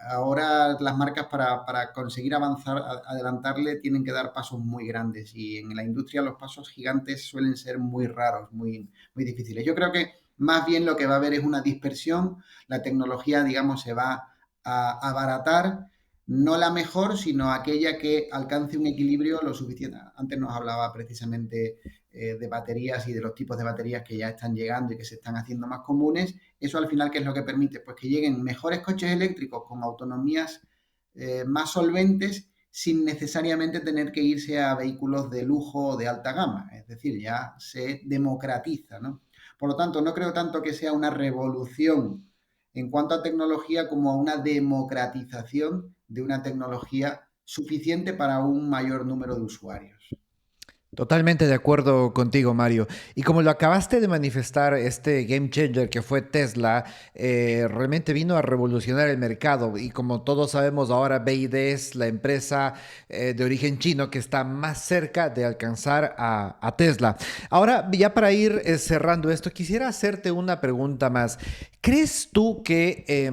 Speaker 4: Ahora las marcas para conseguir adelantarle, tienen que dar pasos muy grandes y en la industria los pasos gigantes suelen ser muy raros, muy difíciles. Yo creo que más bien lo que va a haber es una dispersión, la tecnología, digamos, se va a abaratar, no la mejor, sino aquella que alcance un equilibrio lo suficiente. Antes nos hablaba precisamente de baterías y de los tipos de baterías que ya están llegando y que se están haciendo más comunes. Eso al final, ¿qué es lo que permite? Pues que lleguen mejores coches eléctricos con autonomías más solventes sin necesariamente tener que irse a vehículos de lujo o de alta gama. Es decir, ya se democratiza, ¿no? Por lo tanto, no creo tanto que sea una revolución en cuanto a tecnología como una democratización de una tecnología suficiente para un mayor número de usuarios.
Speaker 1: Totalmente de acuerdo contigo, Mario. Y como lo acabaste de manifestar, este game changer que fue Tesla, realmente vino a revolucionar el mercado. Y como todos sabemos, ahora BYD es la empresa de origen chino que está más cerca de alcanzar a Tesla. Ahora, ya para ir cerrando esto, quisiera hacerte una pregunta más. ¿Crees tú que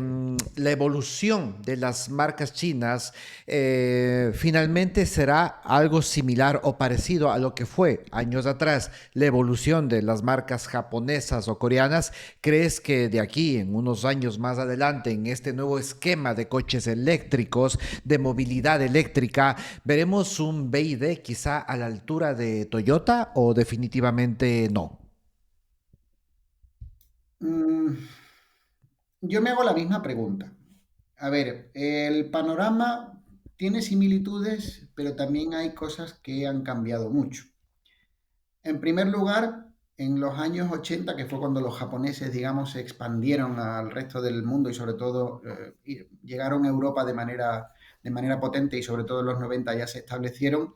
Speaker 1: la evolución de las marcas chinas finalmente será algo similar o parecido a lo que fue años atrás la evolución de las marcas japonesas o coreanas? ¿Crees que de aquí, en unos años más adelante, en este nuevo esquema de coches eléctricos, de movilidad eléctrica, veremos un BYD quizá a la altura de Toyota o definitivamente no?
Speaker 4: Mm, yo me hago la misma pregunta. A ver, el panorama tiene similitudes, pero también hay cosas que han cambiado mucho. En primer lugar, en los años 80, que fue cuando los japoneses, digamos, se expandieron al resto del mundo y sobre todo llegaron a Europa de manera potente y sobre todo en los 90 ya se establecieron,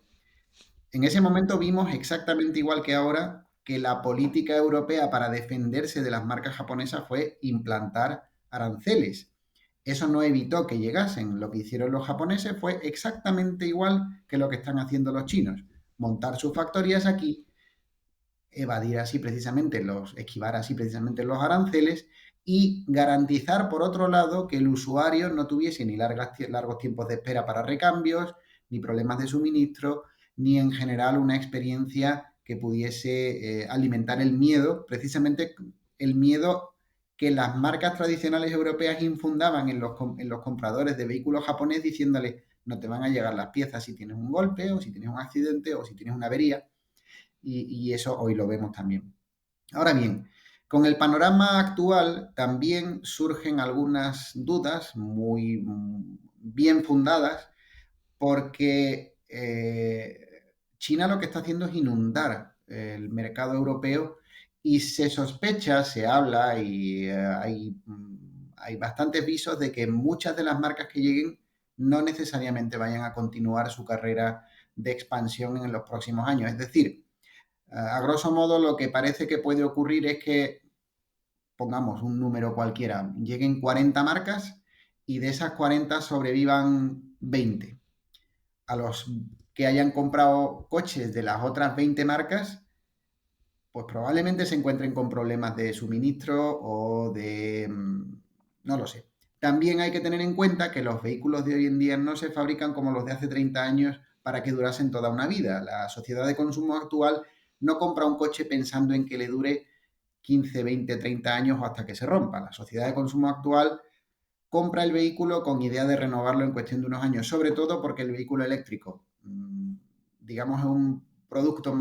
Speaker 4: en ese momento vimos exactamente igual que ahora que la política europea para defenderse de las marcas japonesas fue implantar aranceles. Eso no evitó que llegasen. Lo que hicieron los japoneses fue exactamente igual que lo que están haciendo los chinos. Montar sus factorías aquí, esquivar así precisamente los aranceles y garantizar, por otro lado, que el usuario no tuviese ni largos tiempos de espera para recambios, ni problemas de suministro, ni en general una experiencia que pudiese alimentar el miedo, precisamente el miedo que las marcas tradicionales europeas infundaban en los compradores de vehículos japoneses, diciéndoles: no te van a llegar las piezas si tienes un golpe o si tienes un accidente o si tienes una avería, y eso hoy lo vemos también. Ahora bien, con el panorama actual también surgen algunas dudas muy bien fundadas, porque China lo que está haciendo es inundar el mercado europeo Y se sospecha, se habla y hay bastantes visos de que muchas de las marcas que lleguen no necesariamente vayan a continuar su carrera de expansión en los próximos años. Es decir, a grosso modo lo que parece que puede ocurrir es que, pongamos un número cualquiera, lleguen 40 marcas y de esas 40 sobrevivan 20. A los que hayan comprado coches de las otras 20 marcas, pues probablemente se encuentren con problemas de suministro o de... no lo sé. También hay que tener en cuenta que los vehículos de hoy en día no se fabrican como los de hace 30 años para que durasen toda una vida. La sociedad de consumo actual no compra un coche pensando en que le dure 15, 20, 30 años o hasta que se rompa. La sociedad de consumo actual compra el vehículo con idea de renovarlo en cuestión de unos años, sobre todo porque el vehículo eléctrico, digamos, es un producto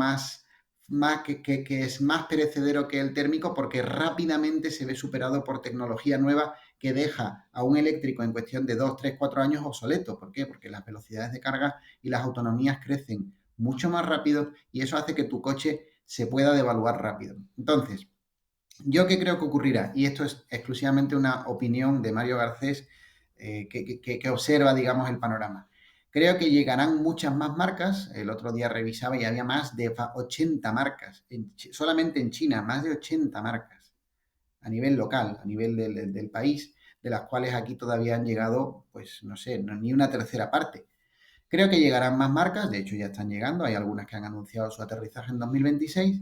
Speaker 4: que es más perecedero que el térmico porque rápidamente se ve superado por tecnología nueva que deja a un eléctrico en cuestión de 2, 3, 4 años obsoleto. ¿Por qué? Porque las velocidades de carga y las autonomías crecen mucho más rápido y eso hace que tu coche se pueda devaluar rápido. Entonces, ¿yo qué creo que ocurrirá? Y esto es exclusivamente una opinión de Mario Garcés, que observa, digamos, el panorama. Creo que llegarán muchas más marcas. El otro día revisaba y había más de 80 marcas, solamente en China, más de 80 marcas a nivel local, a nivel del país, de las cuales aquí todavía han llegado, pues no sé, ni una tercera parte. Creo que llegarán más marcas, de hecho ya están llegando, hay algunas que han anunciado su aterrizaje en 2026.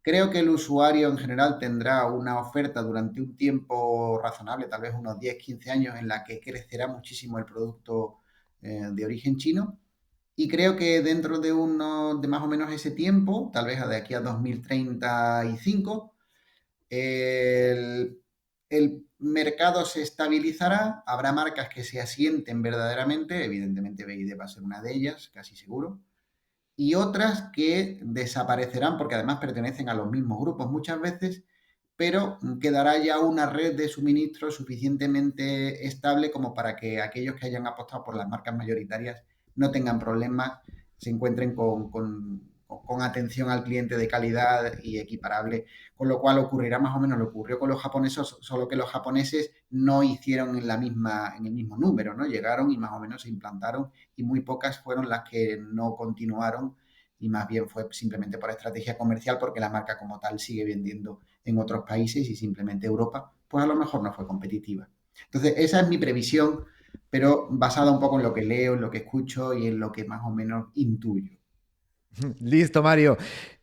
Speaker 4: Creo que el usuario en general tendrá una oferta durante un tiempo razonable, tal vez unos 10, 15 años, en la que crecerá muchísimo el producto de origen chino. Y creo que dentro de más o menos ese tiempo, tal vez de aquí a 2035, el, el mercado se estabilizará, habrá marcas que se asienten verdaderamente, evidentemente BYD va a ser una de ellas, casi seguro, y otras que desaparecerán porque además pertenecen a los mismos grupos muchas veces, pero quedará ya una red de suministro suficientemente estable como para que aquellos que hayan apostado por las marcas mayoritarias no tengan problemas, se encuentren con atención al cliente de calidad y equiparable, con lo cual ocurrirá más o menos lo que ocurrió con los japoneses, solo que los japoneses no hicieron en el mismo número, ¿no? Llegaron y más o menos se implantaron y muy pocas fueron las que no continuaron y más bien fue simplemente por estrategia comercial porque la marca como tal sigue vendiendo en otros países y simplemente Europa, pues a lo mejor no fue competitiva. Entonces, esa es mi previsión, pero basada un poco en lo que leo, en lo que escucho y en lo que más o menos intuyo.
Speaker 1: Listo, Mario.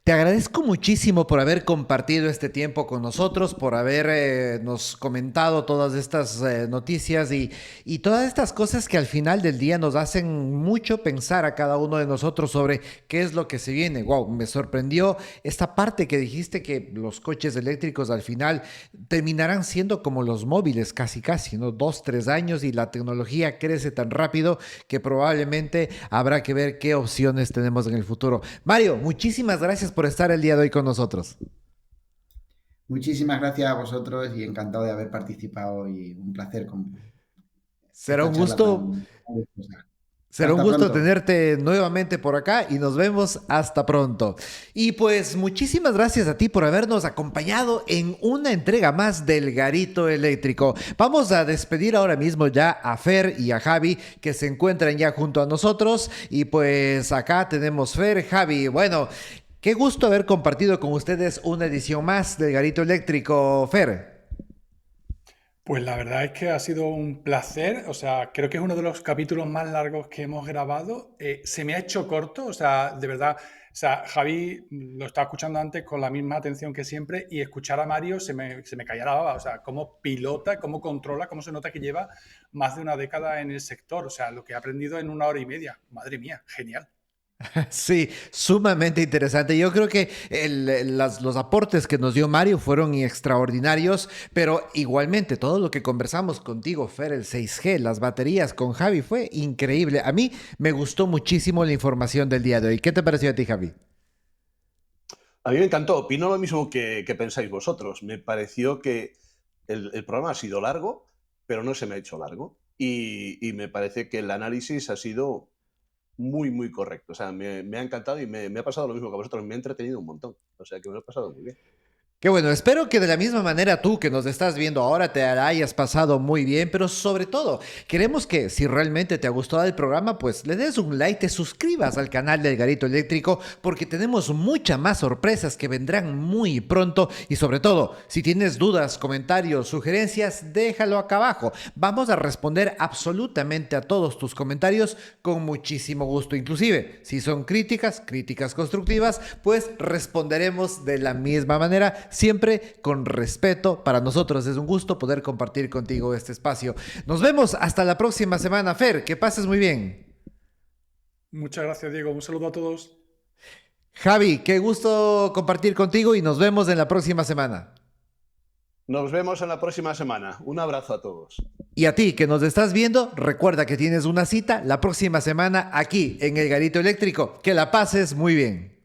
Speaker 1: Te agradezco muchísimo por haber compartido este tiempo con nosotros, por haber nos comentado todas estas noticias y todas estas cosas que al final del día nos hacen mucho pensar a cada uno de nosotros sobre qué es lo que se viene. Wow, me sorprendió esta parte que dijiste que los coches eléctricos al final terminarán siendo como los móviles, casi casi, ¿no? 2, 3 años y la tecnología crece tan rápido que probablemente habrá que ver qué opciones tenemos en el futuro. Mario, muchísimas gracias por estar el día de hoy con nosotros.
Speaker 4: Muchísimas gracias a vosotros y encantado de haber participado y un placer con
Speaker 1: Será
Speaker 4: esta
Speaker 1: un
Speaker 4: charla
Speaker 1: gusto,
Speaker 4: tan gustosa.
Speaker 1: será un
Speaker 4: Hasta
Speaker 1: gusto
Speaker 4: pronto.
Speaker 1: tenerte nuevamente por acá y nos vemos hasta pronto. Y pues muchísimas gracias a ti por habernos acompañado en una entrega más del Garito Eléctrico. Vamos a despedir ahora mismo ya a Fer y a Javi que se encuentran ya junto a nosotros y pues acá tenemos Fer, Javi. Bueno, qué gusto haber compartido con ustedes una edición más del Garito Eléctrico, Fer.
Speaker 3: Pues la verdad es que ha sido un placer, o sea, creo que es uno de los capítulos más largos que hemos grabado. Se me ha hecho corto, o sea, de verdad, o sea, Javi lo estaba escuchando antes con la misma atención que siempre y escuchar a Mario se me caía la baba, o sea, cómo pilota, cómo controla, cómo se nota que lleva más de una década en el sector, o sea, lo que ha aprendido en 1 hora y media, madre mía, genial.
Speaker 1: Sí, sumamente interesante. Yo creo que los aportes que nos dio Mario fueron extraordinarios, pero igualmente todo lo que conversamos contigo, Fer, el 6G, las baterías con Javi, fue increíble. A mí me gustó muchísimo la información del día de hoy. ¿Qué te pareció a ti, Javi?
Speaker 2: A mí me encantó, opino lo mismo que pensáis vosotros. Me pareció que el programa ha sido largo, pero no se me ha hecho largo. Y me parece que el análisis ha sido muy, muy correcto. O sea, me ha encantado y me ha pasado lo mismo que a vosotros. Me ha entretenido un montón. O sea, que me lo he pasado muy bien.
Speaker 1: Qué bueno, espero que de la misma manera tú que nos estás viendo ahora te la hayas pasado muy bien, pero sobre todo queremos que si realmente te ha gustado el programa, pues le des un like, te suscribas al canal del Garito Eléctrico porque tenemos muchas más sorpresas que vendrán muy pronto y sobre todo, si tienes dudas, comentarios, sugerencias, déjalo acá abajo. Vamos a responder absolutamente a todos tus comentarios con muchísimo gusto, inclusive si son críticas, críticas constructivas, pues responderemos de la misma manera siempre con respeto. Para nosotros es un gusto poder compartir contigo este espacio. Nos vemos hasta la próxima semana, Fer. Que pases muy bien.
Speaker 3: Muchas gracias, Diego. Un saludo a todos.
Speaker 1: Javi, qué gusto compartir contigo y nos vemos en la próxima semana.
Speaker 2: Nos vemos en la próxima semana. Un abrazo a todos.
Speaker 1: Y a ti que nos estás viendo, recuerda que tienes una cita la próxima semana aquí en El Garito Eléctrico. Que la pases muy bien.